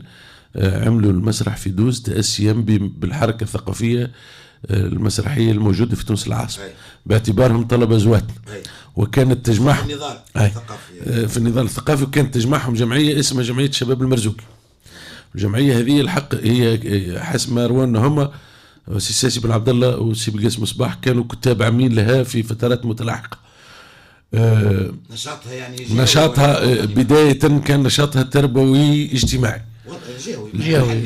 عملوا المسرح في دوز تاسيا بالحركه الثقافيه المسرحيه الموجوده في تونس العاصمه، باعتبارهم طلبه زوات، وكانت تجمعهم في النضال الثقافي، وكانت تجمعهم جمعيه اسمها جمعيه شباب المرزوقي. الجمعيه هذه الحق هي حسب ما رونا هم سي الساسي بن عبد الله وسي بالقاسم مصباح كانوا كتاب عامين لها في فترات متلاحقه. نشاطها يعني نشاطها بداية كان نشاطها تربوي اجتماعي. جهوي.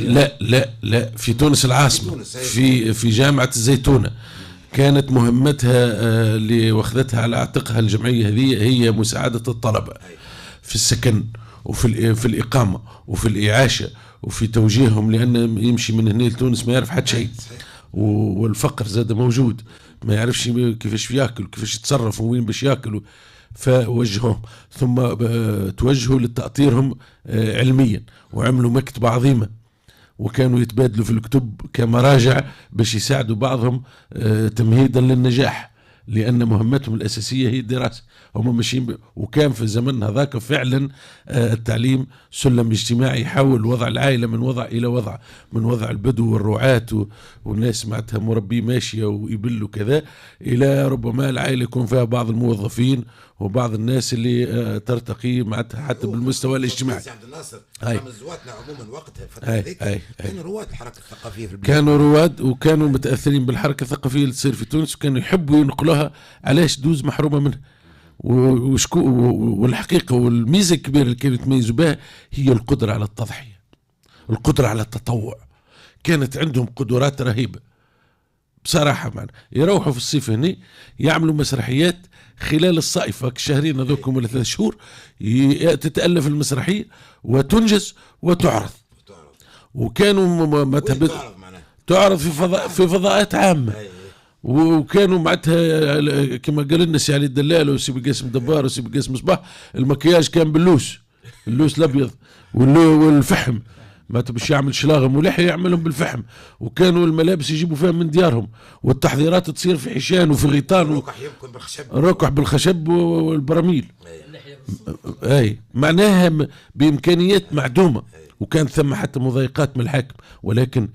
لا في تونس العاصمة، في جامعة الزيتونة. كانت مهمتها اللي واخذتها على عاتقها الجمعية هذه هي مساعدة الطلبة في السكن وفي الإقامة وفي الإعاشة وفي توجيههم، لأن يمشي من هنا لتونس ما يعرف حد شيء، والفقر زاد موجود، ما يعرفش كيفاش ياكل كيفاش يتصرف وين باش ياكلوا، فوجههم. ثم توجهوا لتأطيرهم علميا، وعملوا مكتبة عظيمة، وكانوا يتبادلوا في الكتب كمراجع باش يساعدوا بعضهم تمهيدا للنجاح، لأن مهمتهم الأساسية هي الدراسة. هم ماشيين وكان في زمن هذاك فعلا التعليم سلم اجتماعي، يحول وضع العائلة من وضع إلى وضع، من وضع البدو والرعاة والناس معناتها مربي ماشية ويبلوا كذا، إلى ربما العائلة يكون فيها بعض الموظفين وبعض الناس اللي ترتقي معناتها حتى بالمستوى الاجتماعي. عبد الناصر من زواتنا عموما وقتها الفترة هذيك كانوا رواد الحركة الثقافية في البلاد، كانوا رواد وكانوا متأثرين بالحركة الثقافية اللي تصير في تونس، وكانوا يحبوا ينقلوها. علاش دوز محرومة منها؟ والحقيقة والميزة الكبيرة اللي كانوا يتميزوا بها هي القدرة على التضحية، القدرة على التطوع. كانت عندهم قدرات رهيبة بصراحة. معنا يروحوا في الصيف هنا يعملوا مسرحيات خلال الصيف، الشهرين هذوكم ولا 3 شهور تتألف المسرحية وتنجز وتعرض. وكانوا تعرض في فضاءات عامة. وكانوا معناتها كما قال لنا سي علي الدلال وسي قاسم دبار وسي قاسم مصباح، المكياج كان باللوس الابيض والفحم، معناتها باش يعمل شلاغم ولحية يعملهم بالفحم. وكانوا الملابس يجيبوا فيها من ديارهم، والتحضيرات تصير في حشان وفي غيطان ركح بالخشب والبراميل. معناها بإمكانيات معدومة. وكان ثم حتى مضايقات من الحاكم، ولكن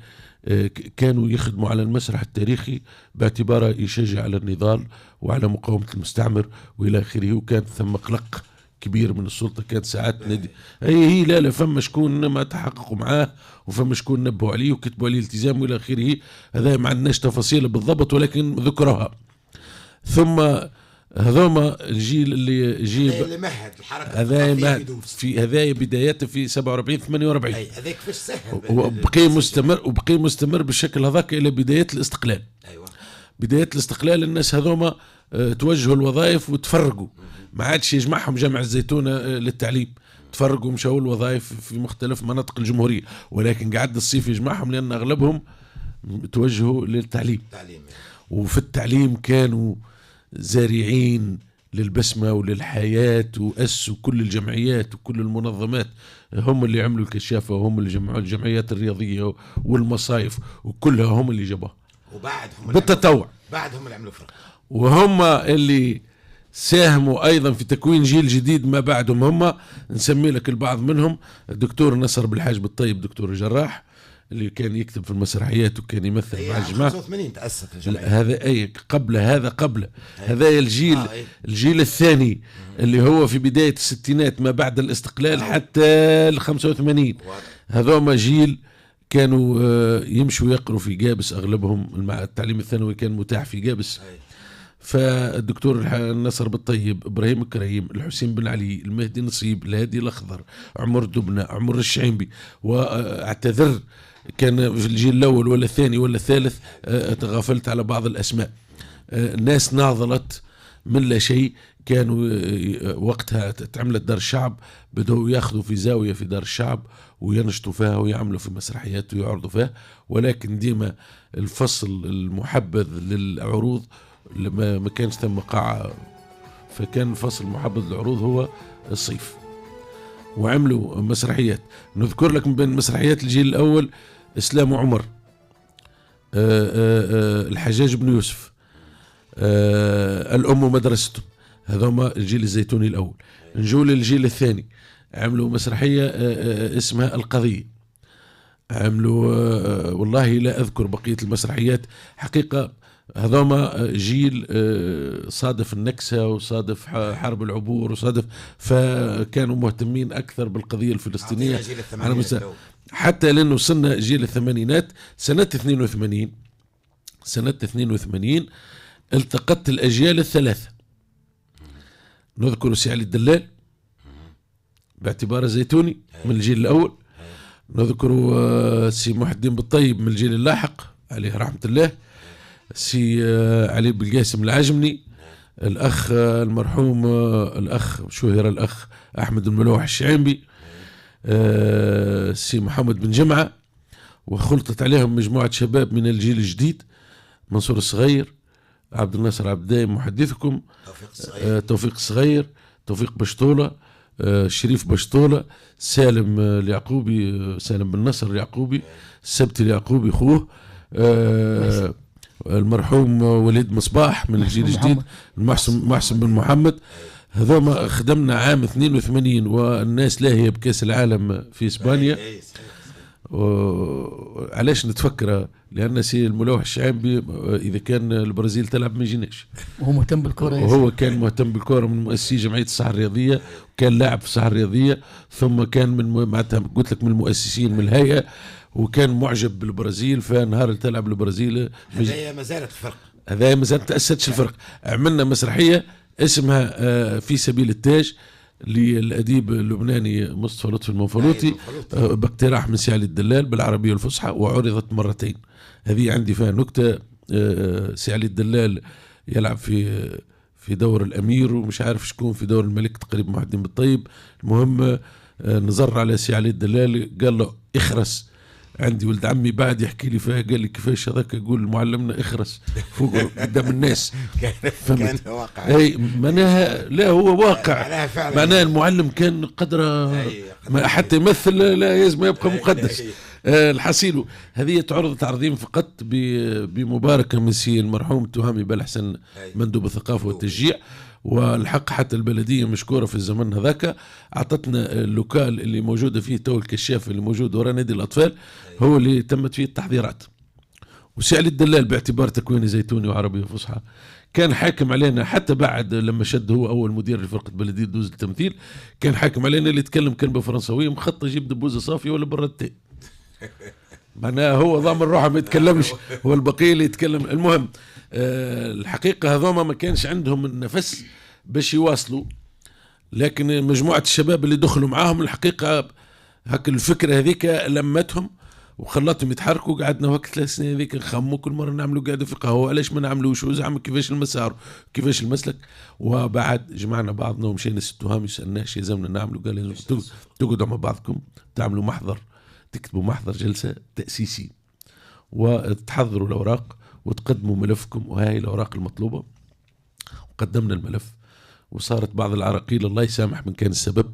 كانوا يخدموا على المسرح التاريخي باعتباره يشجع على النضال وعلى مقاومة المستعمر وإلى آخره. وكان ثم قلق كبير من السلطة، كانت ساعات نادي هي لا فما شكون ما تحققوا معاه، وفما شكون نبهوا عليه وكتبوا عليه التزام وإلى آخره. هذا ما عندناش تفاصيل بالضبط، ولكن ذكرها. ثم هذوما الجيل اللي مهد الحركة هذا بداياته في 47 48 هذاك فاش سهل، وبقي مستمر بالشكل هذاك الى بدايات الاستقلال. بدايات الاستقلال الناس هذوما توجهوا الوظائف وتفرقوا، ما عادش يجمعهم جامع الزيتونة للتعليم، تفرقوا مشاو الوظائف في مختلف مناطق الجمهورية، ولكن قعد الصيف يجمعهم لأن أغلبهم توجهوا للتعليم. وفي التعليم كانوا زارعين للبسمة وللحياة، وأسسوا كل الجمعيات وكل المنظمات، هم اللي عملوا الكشافة وهم اللي جمعوا الجمعيات الرياضية والمصايف وكلها هم اللي جابوها، وبعدهم بالتطوع بعدهم اللي عملوا فرق، وهم اللي ساهموا أيضا في تكوين جيل جديد ما بعدهم. هم نسمي لك البعض منهم الدكتور نصر بالحاج بالطيب، دكتور الجراح اللي كان يكتب في المسرحيات وكان يمثل مع الجماعة. 85 تأسست الجمعية. هذا قبل هذا الجيل الثاني اللي هو في بداية الستينات ما بعد الاستقلال حتى ال 85. هذوما جيل كانوا يمشوا يقروا في جابس، أغلبهم التعليم الثانوي كان متاح في جابس. فالدكتور نصر بالطيب، إبراهيم الكريم، الحسين بن علي، المهدي نصيب، الهادي الأخضر، عمر دبنة، عمر الشعيبي، واعتذر كان في الجيل الأول ولا الثاني ولا الثالث، تغافلت على بعض الأسماء. ناس ناضلت من لا شيء. كانوا وقتها تعملت دار الشعب، بدأوا ياخذوا في زاوية في دار الشعب وينشطوا فيها ويعملوا في مسرحيات ويعرضوا فيها، ولكن ديما الفصل المحبذ للعروض ما كانش ثم قاعة، فكان الفصل المحبذ للعروض هو الصيف. وعملوا مسرحيات، نذكر لك من بين مسرحيات الجيل الأول إسلام وعمر، الحجاج بن يوسف، الأم ومدرسته، هذوما الجيل الزيتوني الأول. نجو للجيل الثاني، عملوا مسرحية اسمها القضية، عملوا والله لا أذكر بقية المسرحيات حقيقة. هذوما جيل صادف النكسة وصادف حرب العبور وصادف، فكانوا مهتمين أكثر بالقضية الفلسطينية حتى لأنه وصلنا جيل الثمانينات. سنة 82 التقت الأجيال الثلاثة، نذكر سي علي الدلال باعتباره زيتوني من الجيل الأول. نذكر سي محي الدين بالطيب من الجيل اللاحق عليه رحمة الله. سي علي بالقاسم العجمني، الأخ المرحوم الأخ شهر الأخ أحمد الملوح الشعيمبي، سي محمد بن جمعة، وخلطت عليهم مجموعة شباب من الجيل الجديد: منصور الصغير، عبد الناصر عبد الدايم محدثكم، توفيق الصغير، توفيق بشطولة، شريف بشطولة، سالم اليعقوبي، سالم بن نصر اليعقوبي، السبت اليعقوبي خوه، المرحوم وليد مصباح من الجيل الجديد، محسن بن محمد. هذوما خدمنا عام 82 والناس لاهية بكأس العالم في إسبانيا. علاش نتفكر؟ لأن سي الملوح الشعيبي إذا كان البرازيل تلعب ما يجيناش، وهو مهتم بالكرة، وهو كان مهتم بالكرة، من مؤسسي جمعية الصحة الرياضية، وكان لاعب في الصحة الرياضية، ثم كان من معناتها قلت لك من المؤسسين من الهيئة، وكان معجب بالبرازيل. فنهار اللي تلعب البرازيل هذايا ما زالت الفرق، هذايا ما زالت تأسستش الفرق. عملنا مسرحية اسمها في سبيل التاج للأديب اللبناني مصطفى لطفي المنفلوطي باقتراح من سي علي الدلال بالعربية الفصحى، وعرضت مرتين. هذه عندي فيها نكتة. سي علي الدلال يلعب في دور الأمير، ومش عارف شكون في دور الملك، تقريبا محي الدين بالطيب. المهم نزر على سي علي الدلال قال له اخرس. عندي ولد عمي بعد يحكي لي فيها، قال لي كيفاش هذاك يقول معلمنا اخرس فوق قدام الناس. كان واقع، اي معناها لا هو واقع، معناها المعلم كان قدره حتى يمثل لا لازم يبقى مقدس. الحصيل هذه تعرض تعرضين فقط بمباركه من سي المرحوم التهامي بالحسن مندوب الثقافه والتشجيع. والحق حتى البلديه مشكوره في الزمن هذاك، اعطتنا اللوكال اللي موجوده فيه تو الكشاف اللي موجود وراء نادي الاطفال هو اللي تمت فيه التحضيرات. وسي علي الدلال باعتبار تكويني زيتوني وعربي فصحى كان حاكم علينا، حتى بعد لما شد هو اول مدير لفرقه بلديه دوز التمثيل كان حاكم علينا اللي يتكلم كلمه فرنسويه مخطط يجيب دبوزه صافيه ولا برتين. معناها هو ضامن روحه ما يتكلمش، هو البقيه اللي يتكلم. المهم الحقيقه هذوما ما كانش عندهم النفس باش يواصلوا، لكن مجموعه الشباب اللي دخلوا معاهم الحقيقه هك الفكره هذيك لمتهم وخلتهم يتحركوا. قعدنا وقت 3 سنين هذيك نخموا كل مره نعملوا قاعده في قهوه، علاش ما نعملوش وزعم كيفاش المسار كيفاش المسلك. وبعد جمعنا بعضنا ومشينا التهام يسالناش يلزمنا نعملوا، قال لازم تقعدوا مع بعضكم تعملوا محضر، تكتبوا محضر جلسه تاسيسي وتحضروا الاوراق وتقدموا ملفكم، وهاي الاوراق المطلوبه. وقدمنا الملف وصارت بعض العراقيل الله يسامح من كان السبب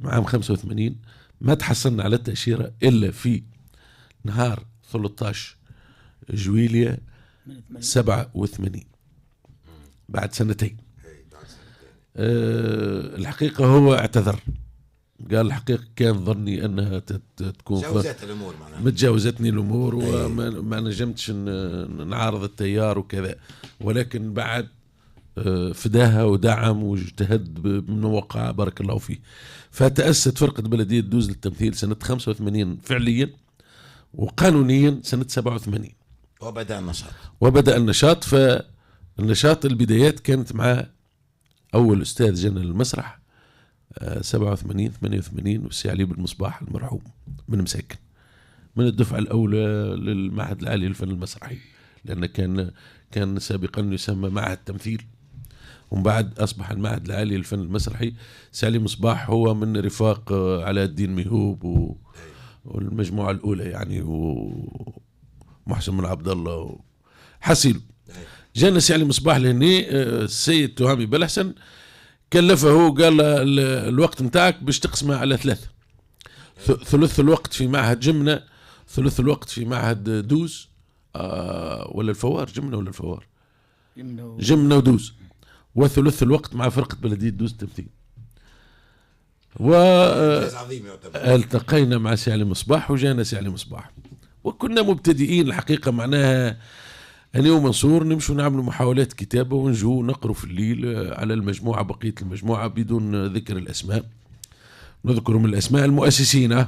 عام 85 ما تحصلنا على التأشيرة إلا في نهار 13 جويلية 87 بعد سنتين. الحقيقة هو اعتذر، قال الحقيقة كان ظني أنها تكون متجاوزتني الأمور وما نجمتش نعارض التيار وكذا، ولكن بعد فداها ودعم واجتهد من وقع بارك الله فيه. فتأسست فرقة بلدية دوز للتمثيل سنة 85 فعليا، وقانونيا سنة 87 وبدأ النشاط. فالنشاط البدايات كانت مع أول أستاذ جنى المسرح 87 88 والسي علي بن مصباح المرحوم من مساكن، من الدفعة الأولى للمعهد العالي للفن المسرحي، لأن كان سابقا يسمى معهد التمثيل، ومن بعد أصبح المعهد العالي للفن المسرحي. سالي مصباح هو من رفاق علاء الدين ميهوب والمجموعة الأولى يعني، ومحسن بن عبد الله حسيل. جانا سالي مصباح لهني السيد تهامي بالحسن كلفه، قال الوقت متاعك باش تقسمه على 3، ثلث الوقت في معهد جمنة، ثلث الوقت في معهد دوز ولا الفوار، جمنة ولا الفوار، جمنة ودوز، وثلث الوقت مع فرقة بلدية دوز التمثيل. والتقينا مع سي علي مصباح وجانا سي علي مصباح، وكنا مبتدئين الحقيقة. معناها أنا ومنصور نمشوا نعملوا محاولات كتابة ونجو نقروا في الليل على المجموعة، بقية المجموعة بدون ذكر الأسماء. نذكر من الأسماء المؤسسين: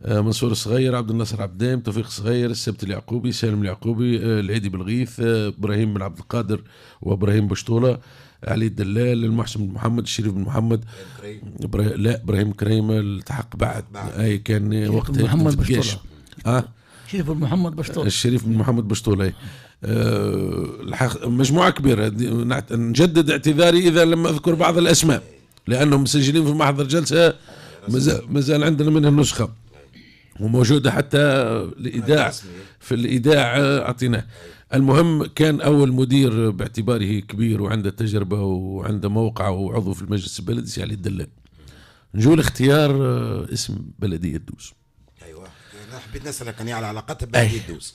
منصور الصغير، عبد الناصر عبد الدايم، توفيق الصغير، السبت اليعقوبي، سالم اليعقوبي، العيدي بالغيث، إبراهيم بن عبد القادر وإبراهيم بشطولة، علي الدلال، المحسن بن محمد، الشريف بن محمد، لا ابراهيم كريمه التحق بعد. اي كان وقتها محمد في الجيش. الشريف بن محمد بشطوله. الشريف بن محمد بشطوله. مجموعه كبيره. نجدد اعتذاري اذا لم اذكر بعض الاسماء لانهم مسجلين في محضر جلسه، ما زال عندنا منها نسخه وموجوده حتى الايداع، في الايداع اعطيناه. المهم كان اول مدير باعتباره كبير وعنده تجربه وعنده موقع وعضو في المجلس البلدي سي علي الدلال. نجول اختيار اسم بلديه دوز. ايوه انا حبيت نسالك يعني على علاقتها ببلديه دوز.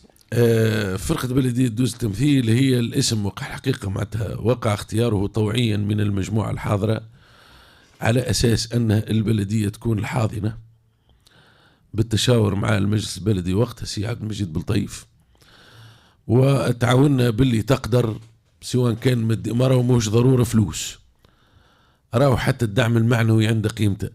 فرقة بلدية دوز التمثيل هي الاسم وقع الحقيقة معناتها وقع اختياره طوعيا من المجموعة الحاضرة على أساس أن البلدية تكون الحاضنة بالتشاور مع المجلس البلدي وقتها سي عبد المجيد بلطيف، وتعاوننا باللي تقدر سواء كان مادي، ما راهو مش ضرورة فلوس، راهو حتى الدعم المعنوي عنده قيمته،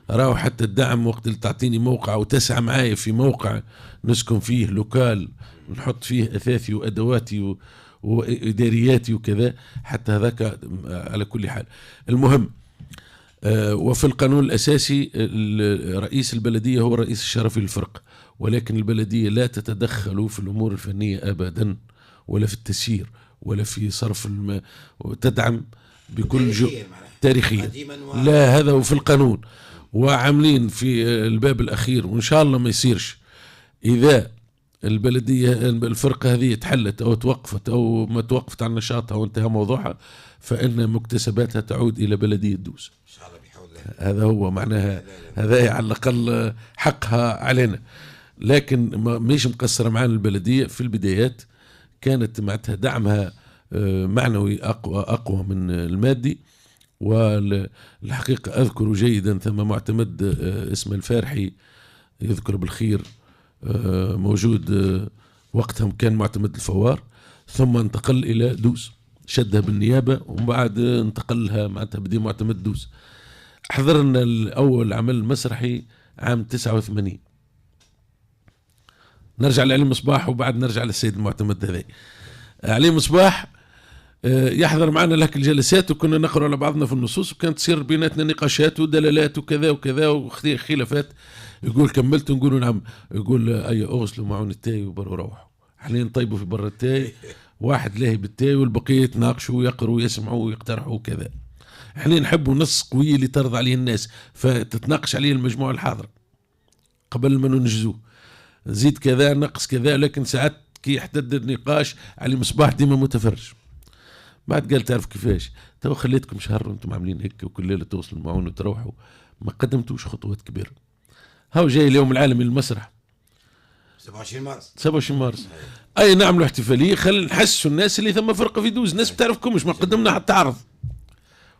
راهو حتى الدعم وقت اللي تعطيني موقع وتسعى معايا في موقع نسكن فيه لوكال نحط فيه أثاثي وأدواتي وإدارياتي وكذا، حتى هذاك على كل حال. المهم وفي القانون الأساسي رئيس البلدية هو الرئيس الشرفي للفرقة، ولكن البلدية لا تتدخل في الأمور الفنية أبدا، ولا في التسيير ولا في صرف وتدعم بكل تاريخيا. لا هذا هو في القانون، وعاملين في الباب الأخير وإن شاء الله ما يصيرش إذا البلدية الفرقة هذه تحلت أو توقفت أو ما توقفت عن نشاطها وانتهى موضوعها، فإن مكتسباتها تعود إلى بلدية دوز إن شاء الله بحول الله. هذا هو معناها، هذا على الأقل حقها علينا. لكن مش مقصرة معنا البلدية في البدايات، كانت معناتها دعمها معنوي أقوى من المادي. والحقيقة أذكر جيدا ثم معتمد اسمه الفارحي يذكر بالخير موجود وقتها، كان معتمد الفوار ثم انتقل إلى دوز شدها بالنيابة ومن بعد انتقلها معناتها بدي معتمد دوز. حضرنا الأول عمل مسرحي عام 89. نرجع لعلي مصباح وبعد نرجع للسيد المعتمد هذا. علي مصباح يحضر معنا لك الجلسات وكنا نقرأ على بعضنا في النصوص، وكانت تصير بيناتنا نقاشات ودلالات وكذا وكذا وخلافات. يقول كملت نقول نعم، يقول أي أغسلوا معون التاي وبروا روحوا، احنا نطيبوا في برا التاي، واحد لاهي بالتاي والبقية يتناقشوا ويقروا ويسمعوا ويقترحوا وكذا. احنا نحبوا نص قوي اللي ترضى عليه الناس فتتناقش عليه المجموعة الحاضرة قبل ما ننجزوه، زيد كذا نقص كذا. لكن ساعات كي يحتد النقاش علي مصباح ديما متفرج. بعد قال تعرف كيفاش تو خليتكم شهر وانتم عاملين هيك وكل ليله توصلوا المعون وتروحوا، ما قدمتوش خطوات كبيره. هاو جاي اليوم العالمي للمسرح 27 مارس اي نعملوا احتفاليه، خلينا نحسوا الناس اللي ثم فرقه في دوز، الناس بتعرفكمش، ما قدمنا حتى عرض.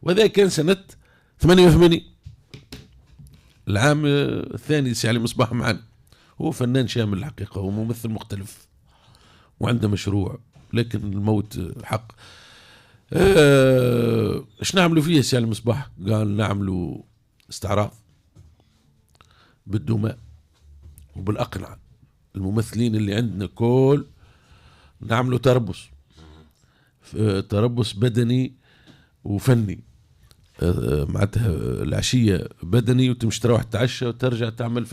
وهذا كان سنه 88 العام الثاني. سي علي مصباح معنا هو فنان شامل الحقيقه، هو ممثل مختلف وعنده مشروع، لكن الموت حق. ايش نعملوا فيه سي علي مصباح؟ قال نعملوا استعراض بالدماء وبالأقنعة، الممثلين اللي عندنا كل نعملوا تربص بدني وفني. معناتها العشية بدني وتمشي تروح تعشى وترجع تعمل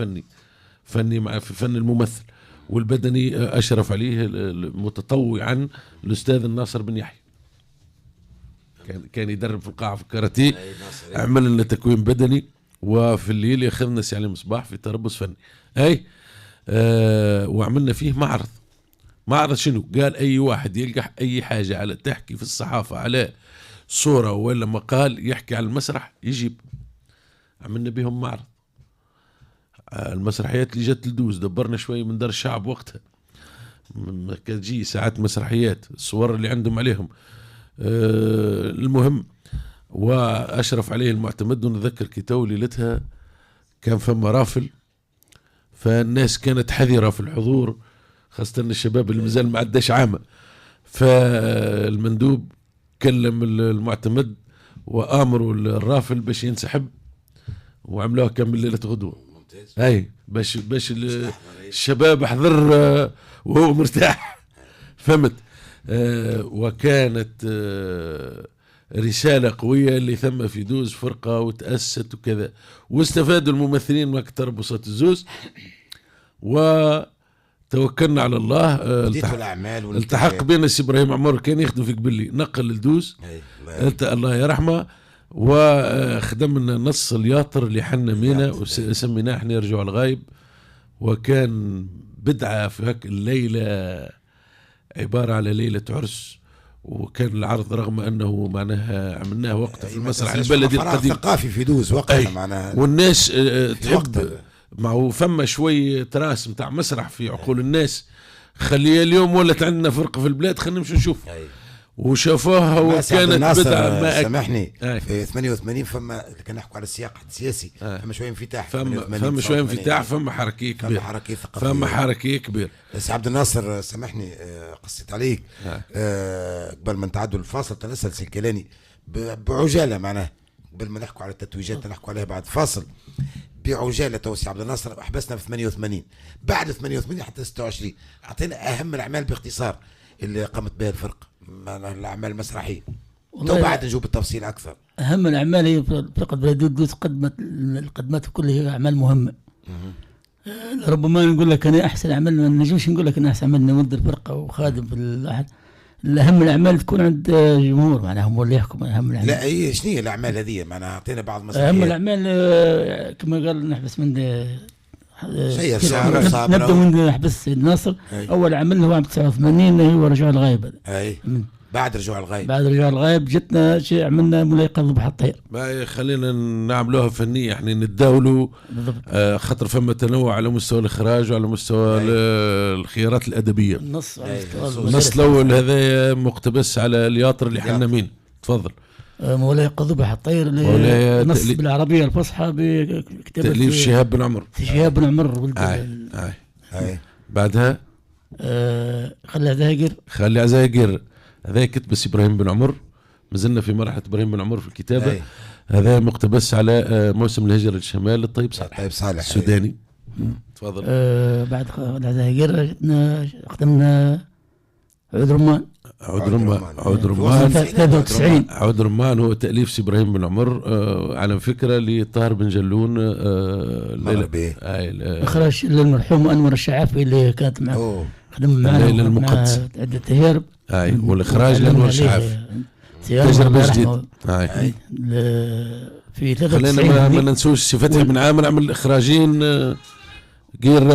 فني مع في فن الممثل، والبدني أشرف عليه متطوعا الأستاذ الناصر بن يحيى، كان يدرب في القاعة في الكاراتيه، عمل لنا تكوين بدني، وفي الليل ياخذنا سي علي مصباح في تربص فني. وعملنا فيه معرض شنو؟ قال أي واحد يلقى أي حاجة على تحكي في الصحافة على صورة ولا مقال يحكي على المسرح يجيب. عملنا بهم معرض. المسرحيات اللي جت لدوز دبرنا شوي من دار الشعب وقتها، كانت تجي ساعات مسرحيات الصور اللي عندهم عليهم. المهم وأشرف عليه المعتمد. ونذكر كتو ليلتها كان فما رافل، فالناس كانت حذرة في الحضور، خاصة الشباب اللي مازال ما عداش عامة. فالمندوب كلم المعتمد وآمروا الرافل باش ينسحب، وعملوها كان بالليلة غدوة. أي باش الشباب حضر وهو مرتاح، فهمت. وكانت رسالة قوية اللي ثم في دوز فرقة وتأسست وكذا، واستفادوا الممثلين ما أكثر بسط الزوز، وتوكلنا على الله. التحق بين السي إبراهيم عمر كان يخدم في قبلي، نقل للدوز الله يرحمه، وخدم لنا نص الياطر اللي حنا مينا وسميناه احنا يرجعوا الغايب، وكان بدعة في هك الليلة عبارة على ليلة عرس، وكان العرض رغم أنه معناها عملناه وقت في المسرح البلدي القديم ثقافي في دوز وقتها معناها، والناس تحب معه فما شوي تراس متاع مسرح في عقول الناس، خليه اليوم ولت عندنا فرقة في البلاد خلينا نمشي نشوف، وشافوها وكانت بدعة ما سامحني في 88 فما كان نحكوا على السياق السياسي فما شويه انفتاح، فما شويه انفتاح، فما حركه كبيره، فما حركه كبيره. بس عبد الناصر سامحني قصيت عليك قبل ما نتعدوا الفاصل تنسل سلكلاني بعجاله، معناها قبل ما نحكوا على التتويجات نحكوا عليها بعد فاصل بعجاله. توسي عبد الناصر حبسنا في 88، بعد 88 حتى 26 اعطينا اهم الاعمال باختصار اللي قامت بها الفرقه، الاعمال المسرحيه، تو بعد نجوب بالتفصيل اكثر. اهم الاعمال هي فرقه بلديه دوز قدمت كلها هي اعمال مهمه. ربما نقول لك انا احسن عمل، ما نجوش نقول لك انا احسن عمل نمد الفرقه وخادم في الاحد، الاهم الاعمال تكون عند جمهور معناها هم اللي يحكم اهم الاعمال. لا اي شنو هي الاعمال هذه معناها اعطينا بعض مسرحيات. اهم الاعمال كما قال نحبس من شيء نبدا من نحبس سيد ناصر. اول عمل هو عام 89 هو رجوع الغايب. اي بعد رجوع الغايب، بعد رجوع الغايب جتنا شيء عملنا مولاي قلب الطير. خلينا نعملوها فنيه، احنا نتداولوا خاطر فما تنوع على مستوى الاخراج وعلى مستوى الخيارات الادبيه. النص الاول هذا مقتبس على الياطر اللي حنا مين. تفضل. مولاي قضبة الطير نص بالعربيه الفصحى بكتابه تاليف شهاب بن عمر. شهاب بن عمر ولد بعدها خلي عزايقر هذا كتب إبراهيم بن عمر، مازلنا في مرحلة إبراهيم بن عمر في الكتابة. هذا مقتبس على موسم الهجرة للشمال للطيب صالح السوداني. تفضل. بعد العزايقر خدمنا عود رمان. عود رمان هو تأليف سي إبراهيم بن عمر على فكرة لطاهر بن جلون. إخراج المرحوم أنور الشعافي اللي كانت معه خدم معنا مع عدة تهير. والإخراج لأنور الشعافي تجربة جديدة. في 93 خلينا ما ننسوش سي فتحي بن عامر عمل إخراجين قيرة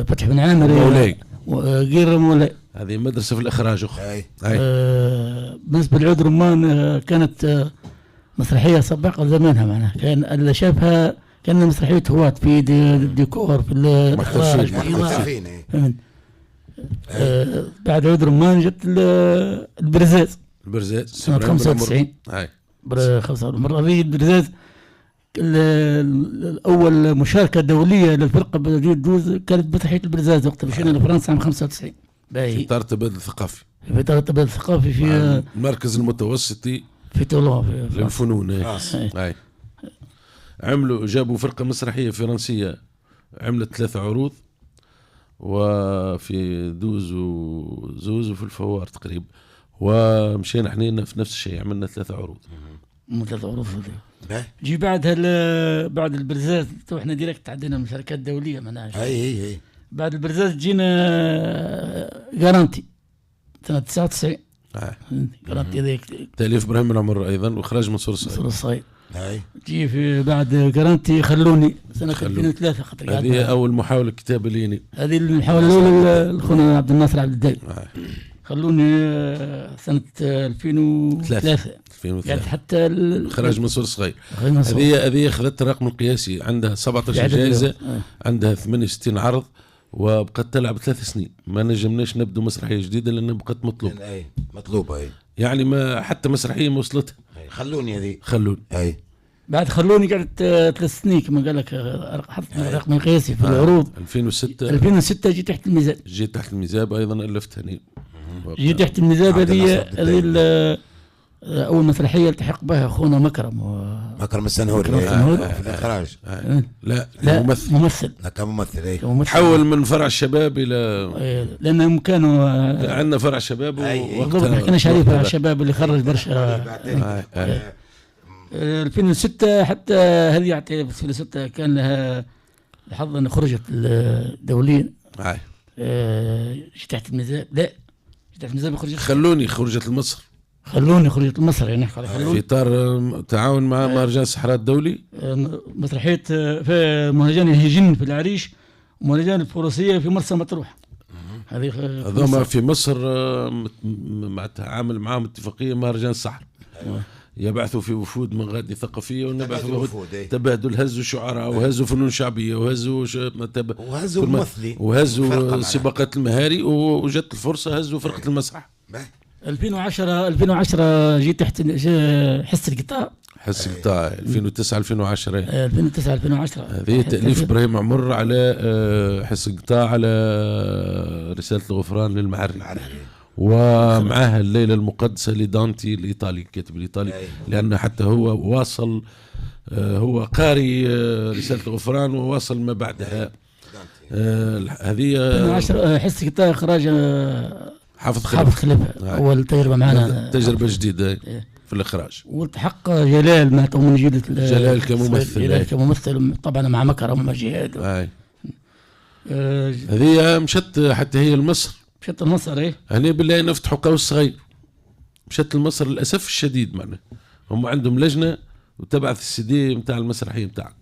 فتحي بن عامر مولاي وغير مولاي. هذه مدرسة في الإخراج أخرى. بالنسبة لعود رمان كانت مسرحية سابقة زمانها معناها، كان اللي شافها كان مسرحية هواة في الديكور في الإخراج في بعد عود رمان جت البرزاز سنة 95. هذه البرزاز الأول مشاركة دولية للفرقة بلدية دوز كانت بتحية البرزاز وقت مشينا لفرنسا عام 95 في إطار التبادل الثقافي. في إطار التبادل الثقافي في المركز المتوسطي في طولون للفنون. جابوا فرقة مسرحية فرنسية عملت 3 عروض، وفي دوز وزوز وفي الفوار تقريبا، ومشينا احنا في نفس الشيء عملنا 3 عروض. 3 عروض جي بعدها بعد البرزاز احنا ديريكت عندنا المشاركات الدوليه معناها. اي بعد البرزاز جينا جارانتي سنه 99. جارانتي هذيك تاليف ابراهيم بن عمر ايضا واخراج منصور الصايد. جي في بعد جارانتي خلوني سنه 2003 خاطر هذه اول محاوله كتابه ليني. هذه المحاوله الاولى لخونا عبد الناصر عبد الدايم. خلوني سنة 2003 يعني حتى إخراج منصور الصغير. هذه أخذت الرقم القياسي، عندها 17 جائزة، عندها 68 عرض، وبقت تلعب 3 سنين. ما نجمناش نبدو مسرحية جديدة لأنها بقت مطلوبة يعني ما حتى مسرحية ما وصلتها. خلوني بعد خلوني قعدت 3 سنين كما قال لك، حطت الرقم القياسي في العروض. 2006 جيت تحت الميزاب. أيضا ألفتها جيت تحت الميزاب. هذه اول مسرحيه التحق بها اخونا مكرم مكرم السنهوري مكرم السنهوري. في الاخراج. لا لا ممثل. كممثل اي تحول من فرع الشباب الى لانهم كانوا عندنا فرع شباب بالضبط. كان شريف فرع الشباب اللي خرج برشا 2006 حتى هذه يعني 2006 كان لها الحظ ان خرجت الدولين تحت الميزان. لا تحت الميزان خرجت. خرجت لمصر. خلوني خرجت لمصر يعني في اطار تعاون مع مهرجان الصحراء الدولي. مسرحيه في مهرجان الهجين في العريش ومهرجان الفروسيه في مرسى مطروح. هذوما في مصر مع تعامل معهم اتفاقيه مهرجان الصحراء. يبعثوا في وفود من غادي ثقافيه ونبعثوا وفود تبادل. هزوا شعراء وهزوا فنون شعبيه وهزوا ممثلين وهزوا سباقات المهاري وجت الفرصه هزوا فرقه المسرح. 2010 جيت تحت حس القطاع. 2009 2010 2010 هذه تأليف إبراهيم عمر على حس القطاع على رسالة الغفران للمعري ومعها الليلة المقدسة لدانتي الإيطالي الكاتب الإيطالي لأن حتى هو واصل هو قاري رسالة الغفران وواصل ما بعدها. هذه 2010 حس القطاع إخراج حافظ خليفة أول تجربة معنا تجربة جديدة في الإخراج. والتحق جلال مات من جيل جلال كممثل طبعا مع مكرم وجهاد. هذه مشت حتى هي لمصر. مشت لمصر ايه. هني بالله نفتحوا قوس صغير. مشت لمصر للأسف الشديد معنا. هم عندهم لجنة وتبعث السي دي نتاع المسرحية نتاعك.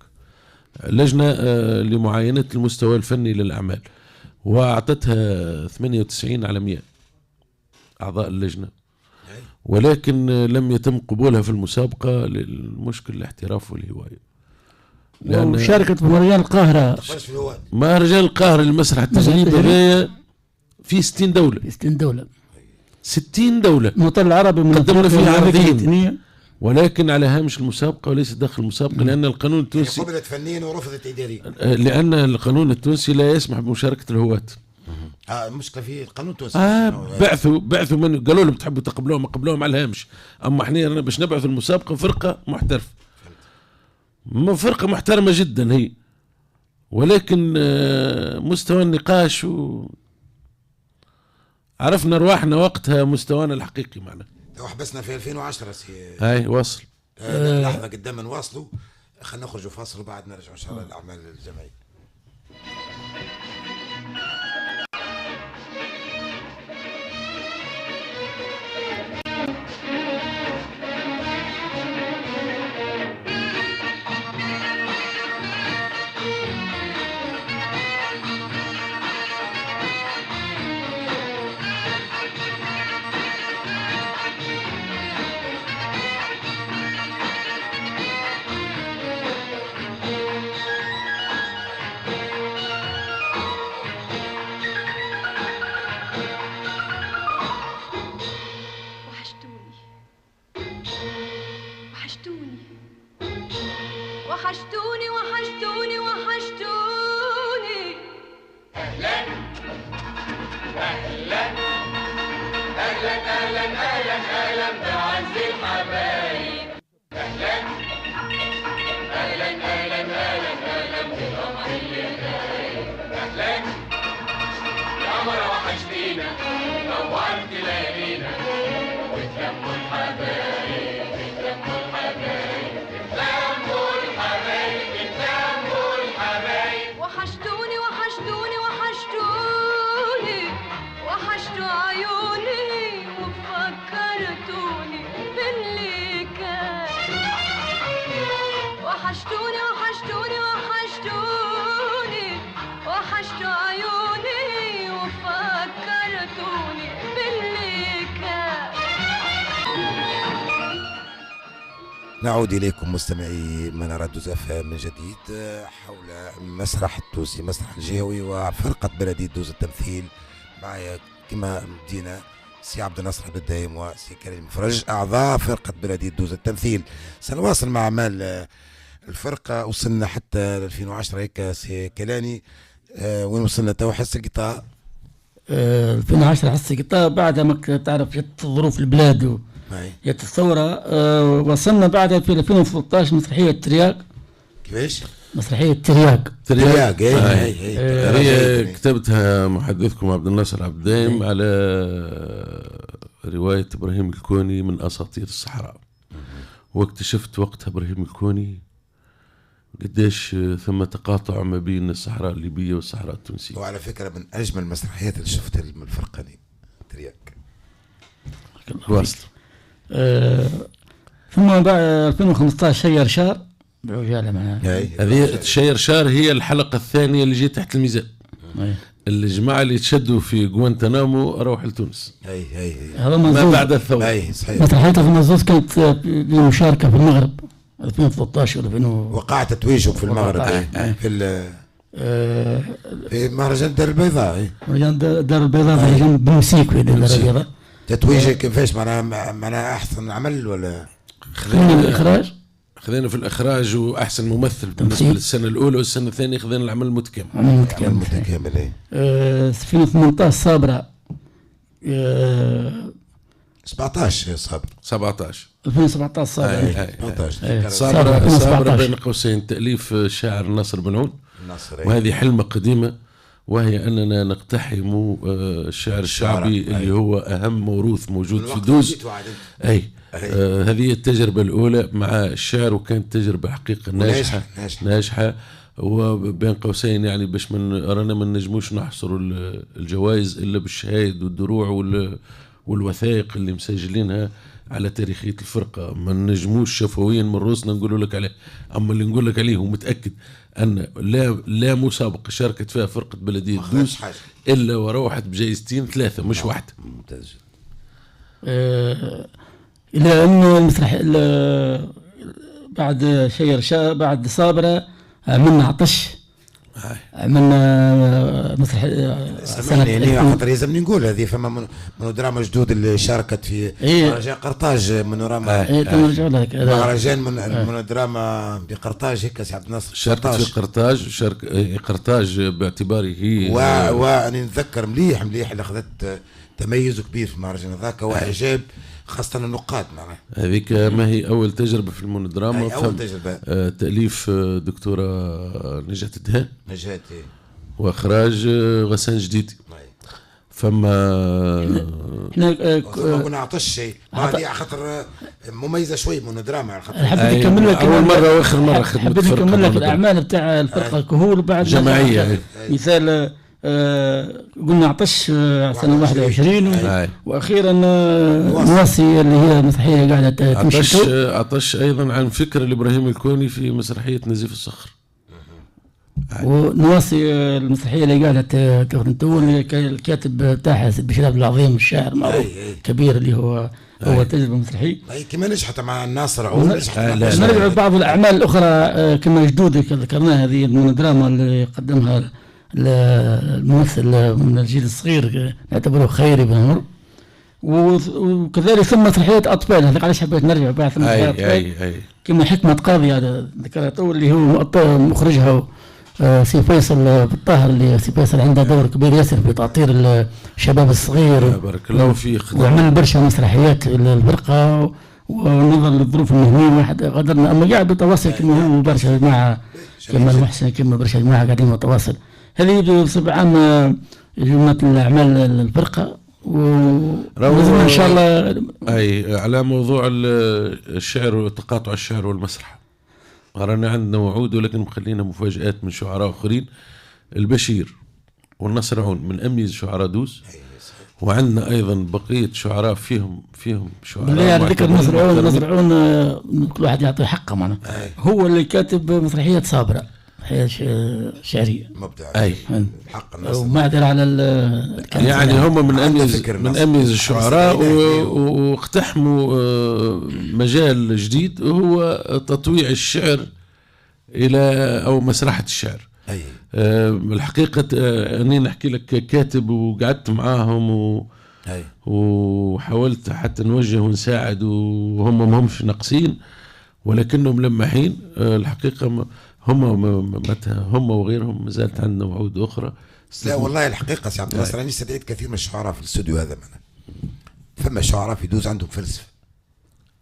لجنة لمعاينة المستوى الفني للأعمال وأعطتها 98 على 100 أعضاء اللجنة ولكن لم يتم قبولها في المسابقة للمشكل الاحتراف والهواية. لأن شاركت في مهرجان القاهرة. مهرجان القاهرة للمسرح التجريبي هذايا في 60 دولة. 60 دولة. المطل العربي قدمنا فيها عرضين ولكن على هامش المسابقة وليس داخل المسابقة لأن القانون التونسي قبلت فنيا ورفضت إداريا. لأن القانون التونسي لا يسمح بمشاركة الهواة. المشكله في القانون التونسي. بعثوا من قالوا لهم تحبوا تقبلوهم ما قبلوهم على الهامش. اما احنا باش نبعث المسابقه فرقه محترفه فرقه محترمه جدا هي ولكن مستوى النقاش عرفنا رواحنا وقتها مستوانا الحقيقي معنا. حبسنا في 2010 هاي واصل لحظه قدام نواصلوا. خلينا نخرجوا فاصل وبعد نرجع ان شاء الله للاعمال الجماعيه. نعود إليكم مستمعي منارة دوز اف ام من جديد حول مسرح التونسي مسرح الجهوي وفرقة بلدية دوز التمثيل. معايا كما بدينا سي عبد الناصر بالدايم وسي كريم فرج أعضاء فرقة بلدية دوز التمثيل. سنواصل مع أعمال الفرقة. وصلنا حتى 2010 هيك سي كلاني. وين وصلنا تو؟ حس القطاع 2010 حس القطاع بعد ما تعرف جت ظروف البلاد جت الثورة. وصلنا بعدها في 2013 مسرحية ترياق. كيفاش؟ مسرحية ترياق. هي كتبتها محدثكم عبد الناصر عبد الدايم على رواية إبراهيم الكوني من أساطير الصحراء. واكتشفت وقتها إبراهيم الكوني قديش ثم تقاطع ما بين الصحراء الليبية والصحراء التونسية. وعلى فكرة من أجمل المسرحيات اللي شفتها من الفرقة دي ترياق. واصل. ثم بعد 2015 شير شار بعجالة معنا. هذه شير شار هي الحلقة الثانية اللي جيت تحت الميزان. الجماعة اللي تشدوا في غوانتنامو روح لتونس. هذا ما بعد الثورة. مسرحية المزوز كانت بمشاركة في المغرب 2013 وقع تتويجه في المغرب. في مهرجان دار البيضاء. مهرجان دار البيضاء مهرجان بمسيك في دار البيضاء. تتويجه كيفاش معناها أحسن عمل ولا؟ خذينا الإخراج. خذينا في الإخراج وأحسن ممثل بالنسبة للسنة الأولى، والسنة الثانية خذينا العمل المتكامل. متكامل. 2018 صابرة 17 صابر 2017 صابرة بين قوسين تأليف الشاعر ناصر بن عون. وهذه حلمة قديمة، وهي أننا نقتحم الشعر الشعبي اللي هو أهم موروث موجود في دوز. هذه التجربة الأولى مع الشعر، وكانت تجربة حقيقة ناجحة. وبين قوسين يعني باش رانا ما نجموش نحصروا الجوائز إلا بالشهايد والدروع والوثائق اللي مسجلينها على تاريخية الفرقة. ما نجموش شفويا من روسنا نقول لك عليه، أما اللي نقول لك عليه ومتأكد أن لا مسابقة شاركت فيها فرقة بلدية دوز إلا وروحت بجائزتين 3 مش واحدة. ممتاز. إلى أن المسرح بعد شير بعد صابرة عملنا عطش، عملنا مسرح سنة يعني خاطر لازم نقول هذه فما مونودراما جدود اللي شاركت في مهرجان قرطاج مونودراما. مهرجان مونودراما بقرطاج هيك سي عبد الناصر شاركت في قرطاج باعتباره هي وأنا نتذكر مليح اللي أخذت تميز كبير في المهرجان هذاك وإعجاب خاصة النقاد معنا. هذيك ما هي أول تجربة في المونودراما. أول تجربة. تأليف دكتورة نجاة الدهان. نجاة. وإخراج غسان جديد. فما كنا عطش شيء هذه خاطر مميزة شوي مونودراما. حبيت نكمل لك أول مرة وآخر مرة خدمت حبيت نكمل لك الأعمال بتاع الفرقة الكهول بعد جماعية. مثال قلنا عطش سنة 21 وأخيرا نواسي اللي هي مسرحية قاعدة تمشي. عطش أيضا عن فكرة لإبراهيم الكوني في مسرحية نزيف الصخر. ونواسي المسرحية اللي قاعدة تغنتون الكاتب بتاعها بشراب العظيم الشاعر معروف كبير اللي هو تجربة مسرحية. كما نجحت مع الناصر عون. نرجع بعض الأعمال الأخرى كما جدودة ذكرناها هذه المونودراما اللي قدمها الممثل من الجيل الصغير نعتبره خيري بن عمر. وكذلك ثم مسرحيات أطفال. هذا علاش حبيت نرجع بعد ثم مسرحيات كما حكمة قاضي هذا ذكرته اللي هو مخرجها سي فيصل بالطاهر اللي سي فيصل عنده دور كبير ياسر في تأطير الشباب الصغير. بارك الله فيك. وعمل برشا مسرحيات الفرقة ونظرا للظروف المهنية واحد قدرنا، أما قاعد بتواصل كما هو برشا جماعة كما المحسن كما برشا جماعة قاعدين متواصل. هذه بصفة عامة جملة الأعمال الفرقة. ولازم إن شاء الله على موضوع الشعر وتقاطع الشعر والمسرح رانا عندنا وعود، ولكن مخلينا مفاجآت من شعراء آخرين. البشير والنصر عون من أميز شعراء دوز، وعندنا أيضا بقية شعراء فيهم شعراء. بالله على ذكر نصر عون كل واحد يعطي حقه معنا. هو اللي كاتب مسرحية صابرة شعرية مبدع. حق الناس ومعدل على يعني هم من أميز الشعراء واقتحموا مجال جديد وهو تطويع الشعر إلى أو مسرحة الشعر. الحقيقة أني نحكي لك كاتب وقعدت معاهم وحاولت حتى نوجه ونساعد وهم ما همش ناقصين ولكنهم لمحين. الحقيقة هم وغيرهم ما زالت عندنا وعود أخرى. لا والله الحقيقة سي عبد الناصر أنا استدعيت كثير من الشعراء في الاستوديو هذا معنا. فما شعراء في دوز عندهم فلسفة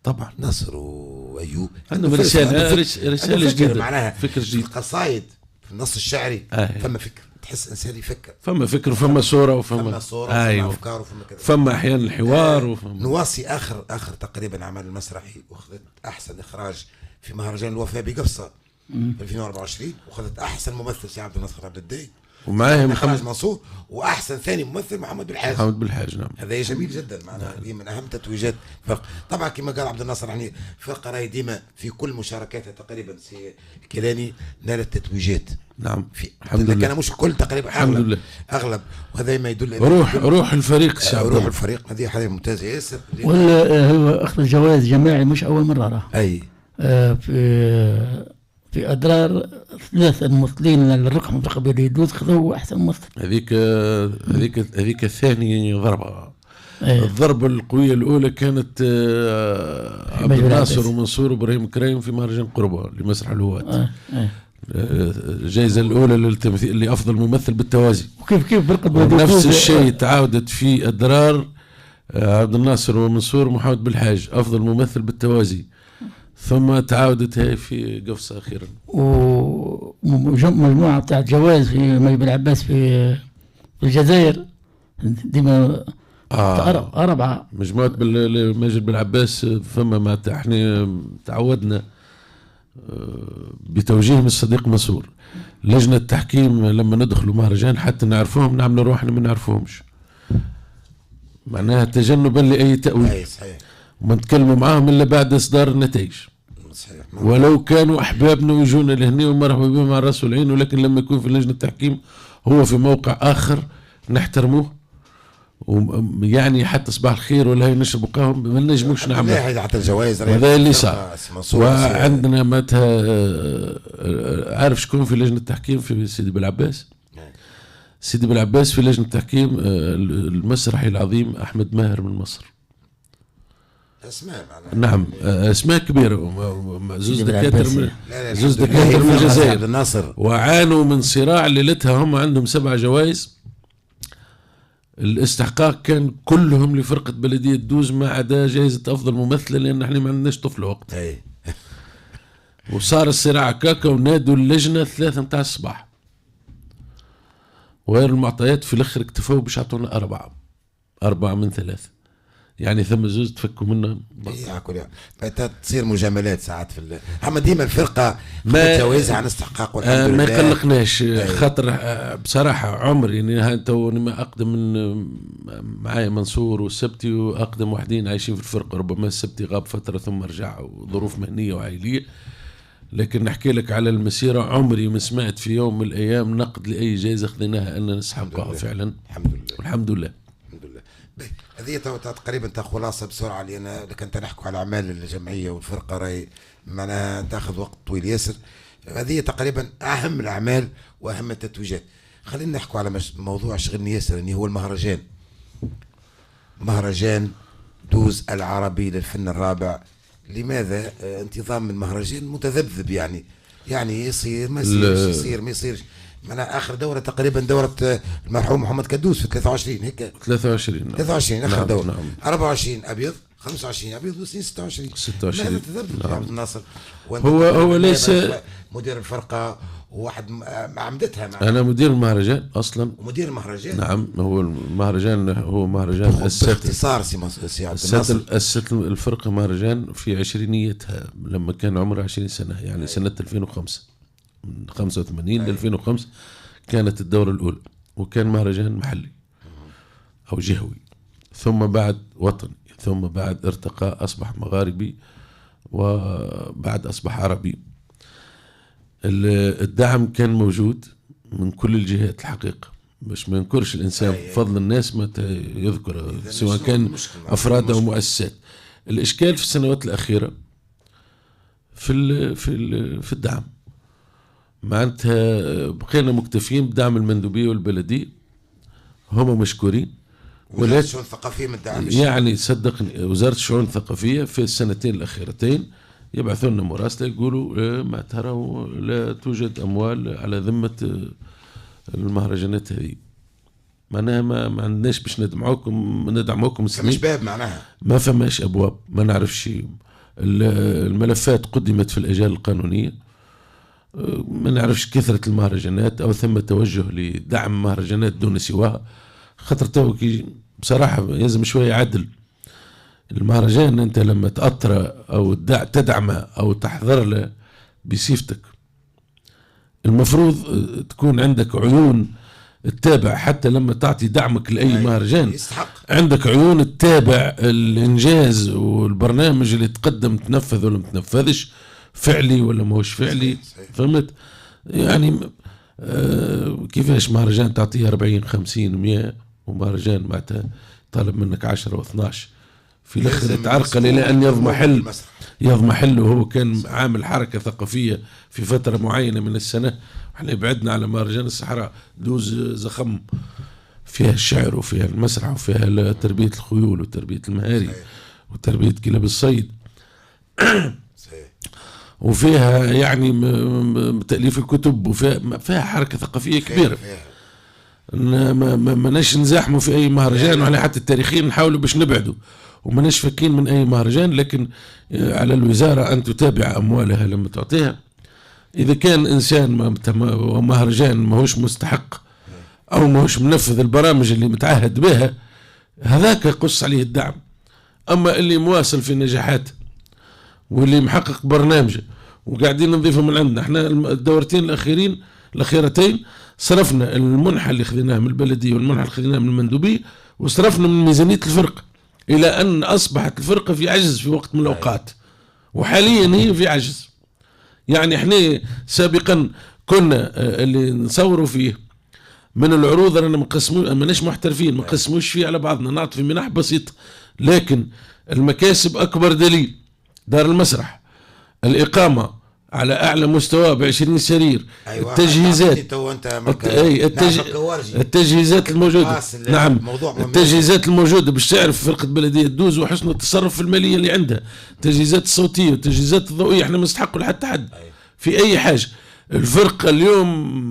طبعا نصر وايوب عندهم رساله جديده، معناها فكر جديد، القصايد في النص الشعري فما فكر، تحس انسان يفكر، فما فكر وفما صوره فما ايوه، افكار وفما كذا، فما احيانا الحوار نواصي اخر تقريبا عمل المسرحي واخذت احسن اخراج في مهرجان الوفاء بقفصه في 2024، واخذت احسن ممثل سي عبد الناصر عبد الداي ومعاه محمد منصور، واحسن ثاني ممثل محمد بالحاج. نعم. هذا جميل جدا، معناها هذه من اهم تتويجات فرق. طبعا كما قال عبد الناصر يعني فرقه راهي ديما في كل مشاركاتها تقريبا سي كيلاني نالت تتويجات. نعم في الحمد لله، كان مش الكل تقريبا، الحمد لله اغلب، وهذا ما يدل روح الفريق روح الفريق، هذه حاجه ممتازه ياسر. ولا هو اخذ الجوائز جماعي مش اول مره راه اي في أدرار 3 ممثلين الرقم قبل يدوز خذوا أحسن ممثل. هذيك ثاني ضربة. الضربة القوية الأولى كانت عبد الناصر ومنصور وإبراهيم كريم في مهرجان قربة لمسرح الهواة. الجائزة الأولى للتمثيل لأفضل ممثل بالتوازي. وكيف نفس الشيء تعاودت في أدرار عبد الناصر ومنصور ومحمد بالحاج أفضل ممثل بالتوازي. ثم تعاودت هي في قفصة أخيرا. ومجموعة بتاعت جوائز في مجد بن عباس في الجزائر ديما 4. مجموعة مجد بن عباس، فما ما احنا تعودنا بتوجيه من الصديق منصور لجنة التحكيم لما ندخلوا مهرجان حتى نعرفوهم نعملوا روحنا ما نعرفوهمش، معناها تجنبا لأي تأويل، وما نتكلموا معاهم إلا بعد إصدار النتائج. ولو كانوا أحبابنا ويجونا لهنا ومرحبا بهم على الرأس والعين، ولكن لما يكون في لجنة التحكيم هو في موقع آخر نحترموه، ويعني حتى صباح الخير ولا هي نشربوا قهوة ما نجموش نعمل حتى الجوائز هذا اللي صار. وعندنا متى عارف شكون في لجنة التحكيم في سيدي بالعباس؟ سيدي بالعباس في لجنة التحكيم المسرحي العظيم أحمد ماهر من مصر. اسماء نعم اسماء كبيره، زوز دكاتره من الجزائر، وعانوا من صراع ليلتها. هم عندهم 7 جوائز، الاستحقاق كان كلهم لفرقه بلديه دوز ما عدا جائزه افضل ممثله لان احنا ما عندناش طفل وقت. وصار الصراع كاكا ونادوا اللجنه 3 متاع الصباح، وغير المعطيات في الاخر اكتفوا باش يعطونا 4 من 3، يعني ثم زوز تفكوا منه. تصير مجاملات ساعات في اما ديما الفرقه ما جوازها عن استحقاق والحمد لله ما يقلقناش. خاطر بصراحه عمري يعني تو ما اقدم من معايا منصور والسبتي واقدم واحدين عايشين في الفرقه، ربما السبتي غاب فتره ثم رجع وظروف مهنيه وعائليه، لكن نحكي لك على المسيره عمري ما سمعت في يوم من الايام نقد لاي جائزه خذيناها ان نسحبها فعلا. الحمد لله. هذه تقريبا خلاصه بسرعه، لان كنت نحكوا على اعمال الجمعيه والفرقه راهي معناها تاخذ وقت طويل ياسر. هذه تقريبا اهم الاعمال واهم التتويجات. خلينا نحكوا على موضوع شغلني ياسر، اللي هو المهرجان، مهرجان دوز العربي للفن الرابع. لماذا انتظام المهرجان متذبذب؟ يعني يصير ما يصير ما يصيرش. معنا اخر دوره تقريبا دوره المرحوم محمد كدوس في 23 هيك 23 اخر دوره. نعم. 24 ابيض، 25 ابيض، و 26 ماذا تذبذب يا عبد الناصر؟ هو ليس مدير الفرقه وواحد عمدتها انا مدير المهرجان اصلا. ومدير المهرجان نعم. هو مهرجان باختصار سي عبد الناصر اسست الفرقه مهرجان في عشرينيتها لما كان عمره 20 سنه، يعني سنه 2005 من 85 ل 2005 كانت الدورة الأولى، وكان مهرجان محلي أو جهوي، ثم بعد وطني، ثم بعد ارتقى أصبح مغاربي، وبعد أصبح عربي. الدعم كان موجود من كل الجهات الحقيقة، باش ما ينكرش الإنسان فضل الناس ما يذكر، سواء كان أفراد أو مؤسسات. الإشكال في السنوات الأخيرة في الدعم، معناتها بقينا مكتفين بدعم المندوبية والبلدية، هم مشكورين. وزارة الشؤون الثقافية ما تدعمش، يعني صدقني وزارة الشؤون الثقافية في السنتين الأخيرتين يبعثوا لنا مراسلة يقولوا ما ترى لا توجد أموال على ذمة المهرجانات هذه، معناها ما عندناش باش ندعموكم مش باب، معناها ما فماش أبواب، ما نعرفش الملفات قدمت في الأجال القانونية. ما نعرفش كثرة المهرجانات أو ثم توجه لدعم مهرجانات دون سواها، خاطر تو بصراحة لازم شوية عدل. المهرجان أنت لما تأطره أو تدعمه أو تحضر له بصفتك، المفروض تكون عندك عيون تتابع. حتى لما تعطي دعمك لأي مهرجان يستحق. عندك عيون تتابع الإنجاز والبرنامج اللي تقدم تنفذ ولا متنفذش، فعلي ولا ماهوش فعلي. فهمت يعني كيفاش مهرجان تعطيه 40 50 100 ومهرجان معناتها طالب منك 10 و12 في الاخر تعرقل الى ان يضمحل وهو كان عامل حركه ثقافيه في فتره معينه من السنه. احنا بعدنا على مهرجان الصحراء دوز زخم فيها الشعر وفيها المسرح وفيها تربيه الخيول وتربيه المهاري وتربيه كلاب الصيد وفيها يعني تأليف الكتب وفيها حركة ثقافية كبيرة. ما ناش نزاحموا في أي مهرجان، وعلى حتى التاريخيين نحاولوا باش نبعدوا وما ناش فاكين من أي مهرجان، لكن على الوزارة أن تتابع أموالها لما تعطيها. إذا كان إنسان مهرجان ماهوش مستحق أو ماهوش منفذ البرامج اللي متعهد بها، هذاك يقص عليه الدعم. أما اللي مواصل في النجاحات واللي محقق برنامج وقاعدين نضيفه من عندنا، احنا الدورتين الأخيرتين صرفنا المنحة اللي خذيناها من البلدية والمنحة اللي خذيناها من المندوبية وصرفنا من ميزانية الفرقة، إلى أن أصبحت الفرقة في عجز في وقت من الأوقات، وحاليا هي في عجز. يعني احنا سابقا كنا اللي نصوروا فيه من العروض رانا ماناش محترفين، ما نقسموش فيه على بعضنا، نعطي في منح بسيطة، لكن المكاسب أكبر دليل دار المسرح، الإقامة على أعلى مستوى ب20 سرير. أيوة. التجهيزات التجهيزات الموجودة، نعم التجهيزات الموجودة باش تعرف فرقة بلدية دوز وحسن التصرف في المالية اللي عندها، التجهيزات الصوتية والتجهيزات الضوئية، احنا ما نستحقوا لحتى حد في أي حاجة. الفرقة اليوم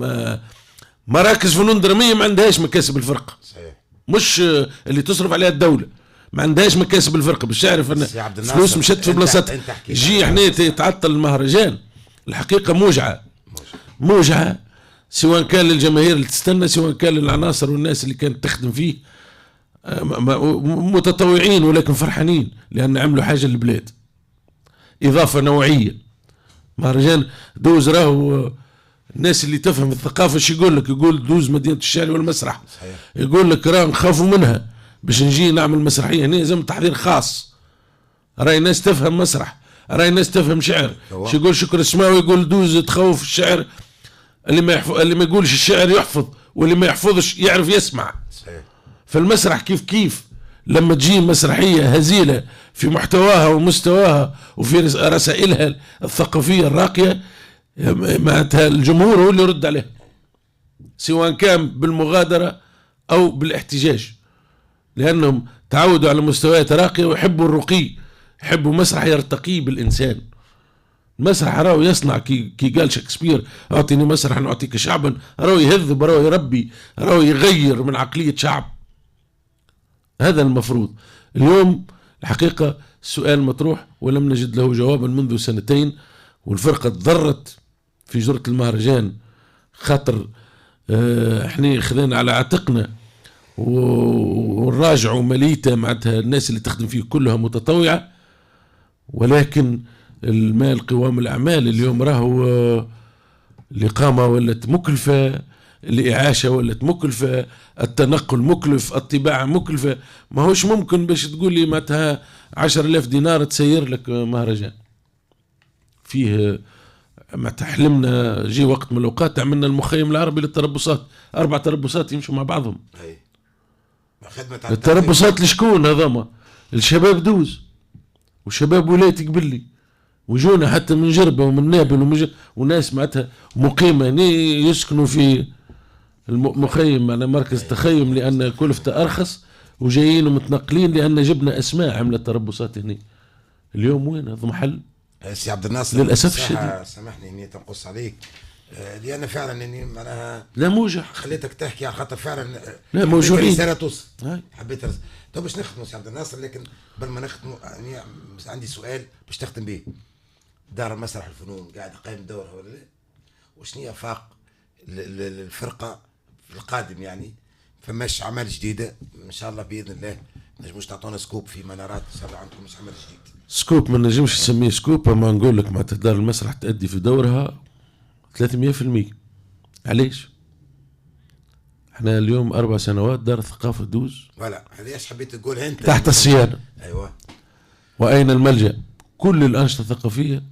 مراكز فنون درامية ما عندهاش مكاسب الفرقة، مش اللي تصرف عليها الدولة، ما عندهاش مكاسب الفرقه باش تعرف ان فلوس مشت في بلاصتها. جي احنا يتعطل المهرجان، الحقيقه موجعه سواء كان للجماهير اللي تستنى، سواء كان للعناصر والناس اللي كانت تخدم فيه، متطوعين ولكن فرحانين لان عملوا حاجه للبلاد، اضافه نوعيه. مهرجان دوز راهو الناس اللي تفهم الثقافه شو يقول لك، يقول دوز مدينه الشعر والمسرح، يقول لك راه نخافوا منها باش نجي نعمل مسرحيه هنا لازم تحضير خاص. راي الناس تفهم مسرح، راي الناس تفهم شعر. شو يقول شكر السماوي يقول دوز تخوف الشعر، اللي ما يقولش الشعر يحفظ، واللي ما يحفظش يعرف يسمع. فالمسرح كيف لما تجي مسرحيه هزيله في محتواها ومستواها وفي رسائلها الثقافيه الراقيه، معناتها الجمهور هو اللي يرد عليه، سواء كان بالمغادره او بالاحتجاج، لأنهم تعودوا على مستويات راقية ويحبوا الرقي، يحبوا مسرح يرتقي بالإنسان. المسرح راهو يصنع كي قال شكسبير أعطيني مسرح نعطيك شعبا، راهو يهذب، راهو يربي، راهو يغير من عقلية شعب. هذا المفروض. اليوم الحقيقة السؤال مطروح ولم نجد له جوابا منذ 2 والفرقة تضرت في جرة المهرجان خاطر احنا خذينا على عاتقنا ونراجعوا مليته معناتها الناس اللي تخدم فيه كلها متطوعة، ولكن المال قوام الأعمال. اليوم راهو الإقامة ولت مكلفة، الإعاشة ولت مكلفة، التنقل مكلف، الطباعة مكلفة. ما هوش ممكن باش تقول لي معناتها 10,000 دينار تسير لك مهرجان فيه. معناتها حلمنا جي وقت من الأوقات عملنا المخيم العربي للتربصات، 4 تربصات يمشوا مع بعضهم. التربصات لشكون هذاما؟ الشباب دوز وشباب ولاية قبلي، وجونا حتى من جربة ومن نابل وناس معناتها مقيمة هني يسكنوا في المخيم، معنا مركز تخيم لأن كلفته أرخص، وجايين ومتنقلين لأن جبنا أسماء عملت تربصات هني. اليوم وين هذا محل؟ سي عبد الناصر للأسف الشديد، سامحني اني تنقص عليك، لان فعلا اني معناها لا موجح. خليتك تحكي على خاطر فعلا لا موجوعين. رساله توصل. هاي. حبيت تو باش نختموا سي عبد الناصر، لكن قبل ما نختموا يعني عندي سؤال باش تختم به. دار مسرح الفنون قاعد قايم دورها ولا لا؟ وشنية فاق الفرقه في القادم؟ يعني فماش اعمال جديده ان شاء الله باذن الله؟ نجموش تعطونا سكوب في منارات ان شاء الله عندكم مش عمل جديد؟ سكوب ما نجمش نسميه سكوب، اما نقول لك معناتها دار المسرح تأدي في دورها 300%. علاش؟ احنا اليوم 4 سنوات دار الثقافة تدوز. ولا هذه ايش حبيت تقولها انت؟ تحت الصيانة. ايوه. واين الملجأ؟ كل الأنشطة الثقافية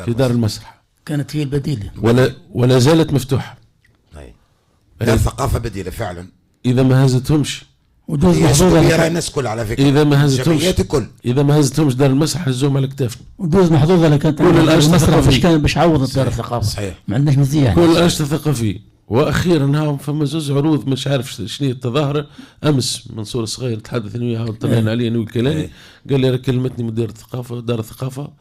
في دار المسرح كانت هي البديلة ولا زالت مفتوحة. اي دار ثقافة بديلة فعلا. إذا ما هزتهمش ودوز محظوظة يرى الناس كل على فكرة. إذا ما هزتهمش الكل. إذا ما هزتهمش دار المسرح هزوهم على كتافنا. ودوز محظوظة اللي كانت كل الأنشطة المسرح باش الثقافية. كان باش عوضت دار الثقافة. صحيح. ما عندناش مزية. كل الأنشطة الثقافية. واخيرا ها فما زوز عروض مش عارف شنو هي التظاهره. امس منصور الصغير تحدث وياه وطلعنا عليه انا والكلاني، قال لي كلمتني مدير الثقافه دار الثقافه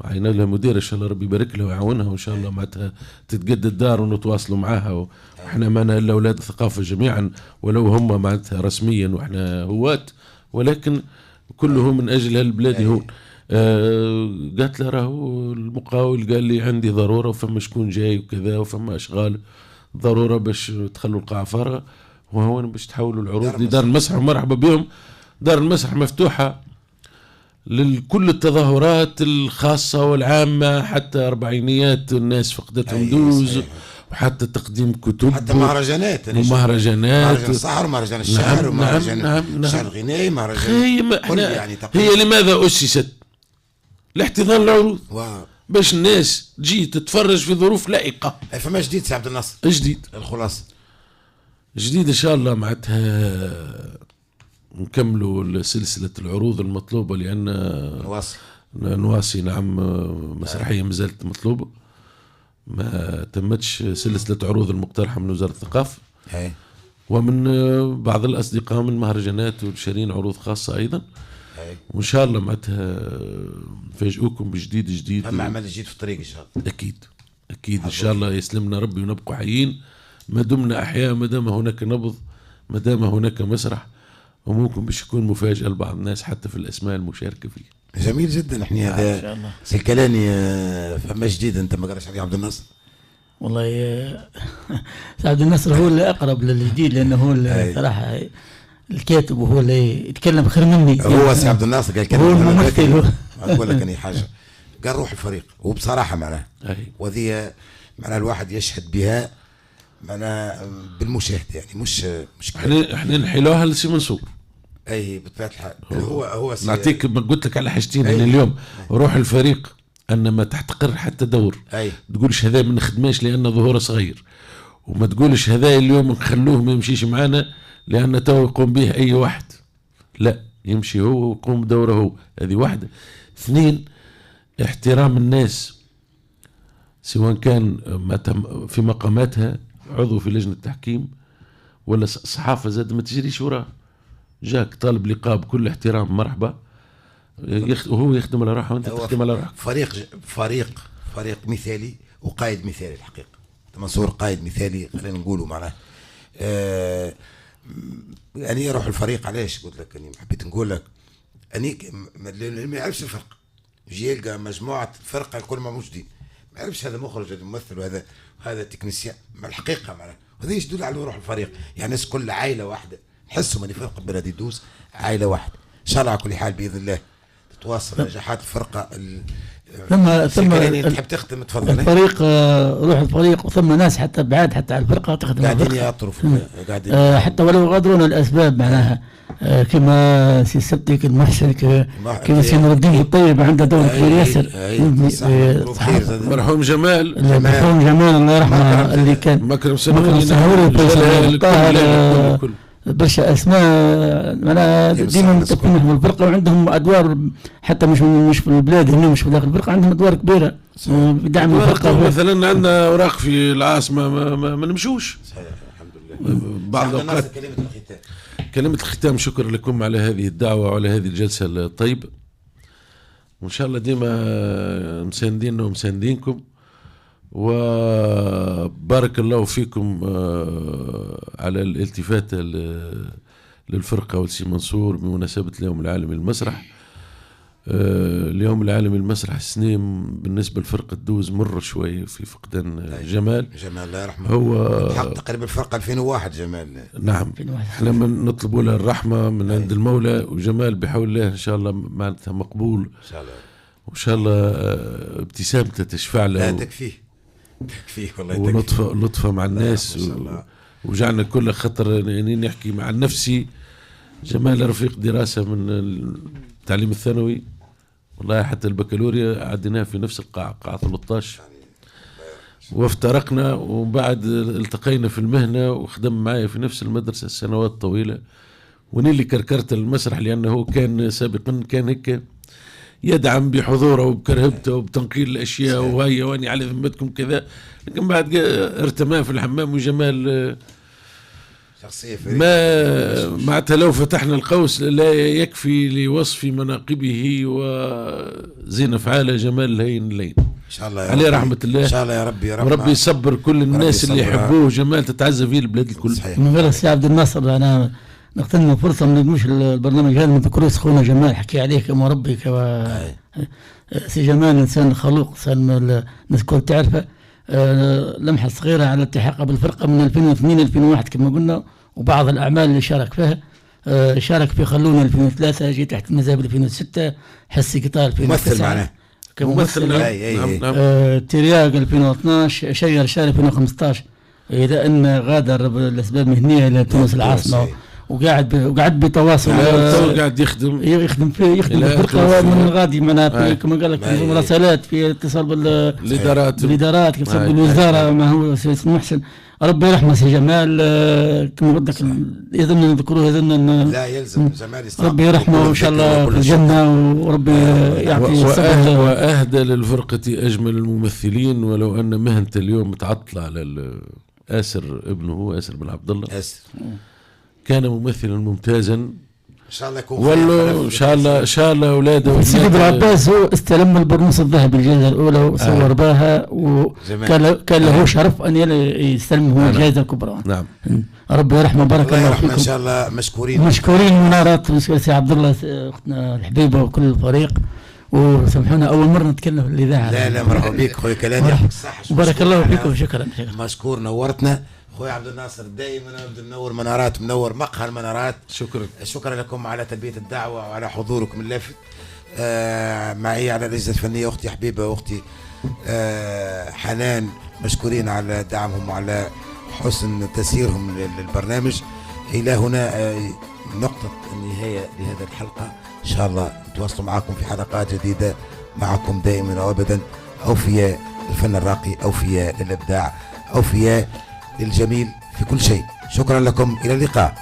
وعينا لها مدير ان شاء الله ربي يبارك لها ويعاونها وان شاء الله معناتها تتجدد الدار ونتواصلوا معاها. واحنا معنا الا اولاد الثقافه جميعا ولو هم معناتها رسميا واحنا هواة، ولكن كله من اجل هالبلاد هون. قالت له راهو المقاول قال لي عندي ضروره وفما شكون جاي وكذا وفما اشغال ضروره باش تخلوا القاعه فارغه وهون باش تحولوا العروض لدار المسرح ومرحبا بهم. دار المسرح مفتوحه لكل التظاهرات الخاصه والعامه، حتى أربعينيات الناس فقدتهم دوز، وحتى تقديم كتب، حتى مهرجانات مهرجان السهر، مهرجان الشعر، ومهرجان الشعر الغنائي، مهرجان هي لماذا أسست؟ لاحتضان العروض باش الناس تجي تتفرج في ظروف لائقة. فما جديد سي عبد الناصر؟ جديد الخلاصة جديد ان شاء الله معناتها نكملوا سلسلة العروض المطلوبة، لأن نواصي نعم مسرحية مازالت مطلوبة، ما تمتش سلسلة عروض المقترحة من وزارة الثقافة ومن بعض الأصدقاء من مهرجانات وشارين عروض خاصة أيضا. وإن شاء الله معناتها نفاجئوكم بجديد. أما عمل جديد في الطريق إن شاء الله. أكيد إن شاء الله يسلمنا ربي ونبقوا حيين ما دمنا أحياء، ما دام هناك نبض، ما دام هناك مسرح، وممكن باش يكون مفاجأة لبعض الناس حتى في الأسماء المشاركة فيه. جميل جدا. احنا هذا الكلاني فما جديد انت ما قراش عليه عبد الناصر؟ والله عبد الناصر هو اللي اقرب للجديد، لانه هو صراحه الكاتب وهو اللي يتكلم خير مني. هو سي عبد الناصر قال كلمه، هو الممثل. اقول لك اني حاجه قال روح الفريق، وبصراحه معناها وذي معناها الواحد يشهد بها معناها بالمشاهده، يعني مش احنا نحيلوها لسي منصور. اي بطبيعه الحال هو نعطيك قلت لك على حاجتين. يعني اليوم روح الفريق ان ما تحتقر حتى دور، تقولش هذا ما نخدماش لان ظهوره صغير، وما تقولش هذا اليوم نخلوه ما يمشيش معانا لان تو يقوم به اي واحد، لا يمشي هو ويقوم بدوره هو. هذه واحده. اثنين، احترام الناس سواء كان في مقاماتها عضو في لجنه التحكيم ولا صحافه زاد ما تجريش وراه. جاك طالب لقاء بكل احترام مرحبا، وهو يخدم على روحه وانت تخدم على روحك. فريق مثالي وقائد مثالي الحقيقه. منصور قائد مثالي خلينا نقولوا معناه. يعني يروح الفريق علاش قلت لك اني حبيت نقول لك اني ما يعرفش الفرق، يجي يلقى مجموعه فرقه كل ما موجودين، ما يعرفش هذا مخرج هذا ممثل وهذا تكنيسيان، ما الحقيقه معناه. وهذا يدل على روح الفريق، يعني الناس كل عائله واحده، نحسوا ماني فرق بلدي دوز عائله واحده. ان شاء الله على كل حال باذن الله تتواصل نجاحات الفرقه. ثم تحب تختم تفضل. الفريق روح الفريق، وثم ناس حتى بعاد حتى على الفرقه تخدم قاعدين يطرفوا قاعدين حتى ولو غادرونا الاسباب معناها كما سي سبتك المحسن كما سي نور الدين الطيب عنده دور كبير ياسر. مرحوم جمال الله يرحمه اللي كان مكرم سنوري برشا اسماء معناها ديما متفقين في الفرقه وعندهم ادوار حتى مش في البلاد هنا، مش في داخل الفرقه عندهم ادوار كبيره بدعم الفرقه. مثلا عندنا اوراق في العاصمه ما نمشوش. صحيح الحمد لله. بعض الاوقات كلمه الختام. شكرا لكم على هذه الدعوه وعلى هذه الجلسه الطيبه، وان شاء الله ديما مسانديننا ومساندينكم، وبارك الله فيكم على الالتفات للفرقة والسي منصور بمناسبة اليوم العالمي للمسرح. اليوم العالمي للمسرح السنة بالنسبة لفرقة دوز مر شوي في فقدان جمال الله يرحمه. هو حق تقريبا الفرقة 2001 جمال. نعم، احنا نطلب له الرحمة من عند المولى، وجمال بحول الله ان شاء الله معناتها مقبول ان شاء الله، وان شاء الله ابتسامته تشفع له. لا تكفيه والله، ولطفه مع الناس وجعلنا كل خطر. يعني نحكي مع نفسي، جمال رفيق دراسة من التعليم الثانوي، والله حتى البكالوريا عديناه في نفس القاعة، قاعة 13، وافترقنا وبعد التقينا في المهنة وخدم معي في نفس المدرسة سنوات طويلة. وني اللي كركرت المسرح لأنه كان سابقا كان هيك يدعم بحضوره وبكرهبته وبتنقيل الأشياء وهي واني على ذمتكم كذا، لكن بعد ارتمى في الحمام. وجمال شخصية ما معناتها لو فتحنا القوس لا يكفي لوصف مناقبه وزين أفعاله. جمال الهين اللين ان شاء الله عليه رحمة الله، ان شاء الله يا ربي، وربي يصبر كل الناس اللي يحبوه. جمال تتعزى فيه البلاد الكل. من غير السي عبد الناصر انا نغتنم فرصه ما نجموش البرنامج هذا من ذكر خونا جمال حكي عليه كما ربي سي جمال انسان خلوق، انسان الناس الكل تعرفه. لمحه صغيره على التحاقه بالفرقه من 2002 2001 كما قلنا، وبعض الاعمال اللي شارك فيها. شارك في خلونا 2003، جي تحت المزابل 2006، حسي قطار 2009 ممثل معنا كممثل. نعم. ترياق 2012، شير شارك 2015، إذا أن غادر لأسباب مهنية إلى تونس العاصمة، وقاعد بتواصل، قاعد يخدم في الفرقة من الغادي معناها كما قال لك في مراسلات، في اتصال بالإدارات كيف بالوزارة. ما هو سيد محسن ربي يرحمه سي جمال، كما قلت لك يظن نذكروه، يظن لا يلزم جمال ربي يرحمه ان شاء الله في الجنة، وربي يعطيه الصبر. وأهدى للفرقة أجمل الممثلين، ولو أن مهنة اليوم متعطلة على آسر ابنه، هو آسر بن عبد الله. كان ممثلا ممتازا، ان شاء الله يكون والله ان شاء الله اولاده. سيدي ابن عباس هو استلم البرنوس الذهبي الجائزه الاولى وصور بها، وكان له شرف ان يستلم هو الجائزه الكبرى. نعم، ربي يرحمه، بارك الله فيكم. ان شاء الله مشكورين منارات سي عبد الله اختنا الحبيبه وكل الفريق. وسامحونا اول مره نتكلم في الاذاعه. لا مرحبا بك خويا، كلام يعطيك الصحه. بارك الله فيكم، شكرا. مشكور، نورتنا خويا عبد الناصر، دائما منور منارات، منور مقهى المنارات. شكرا لكم على تلبيه الدعوه وعلى حضوركم اللافت. معي على الاجهزه الفنيه اختي حبيبه واختي حنان، مشكورين على دعمهم وعلى حسن تسييرهم للبرنامج. الى هنا نقطه النهايه لهذه الحلقه، ان شاء الله نتواصل معكم في حلقات جديده. معكم دائما وابدا اوفياء للفن الراقي، اوفياء للابداع، اوفياء للجميل في كل شيء. شكرا لكم، إلى اللقاء.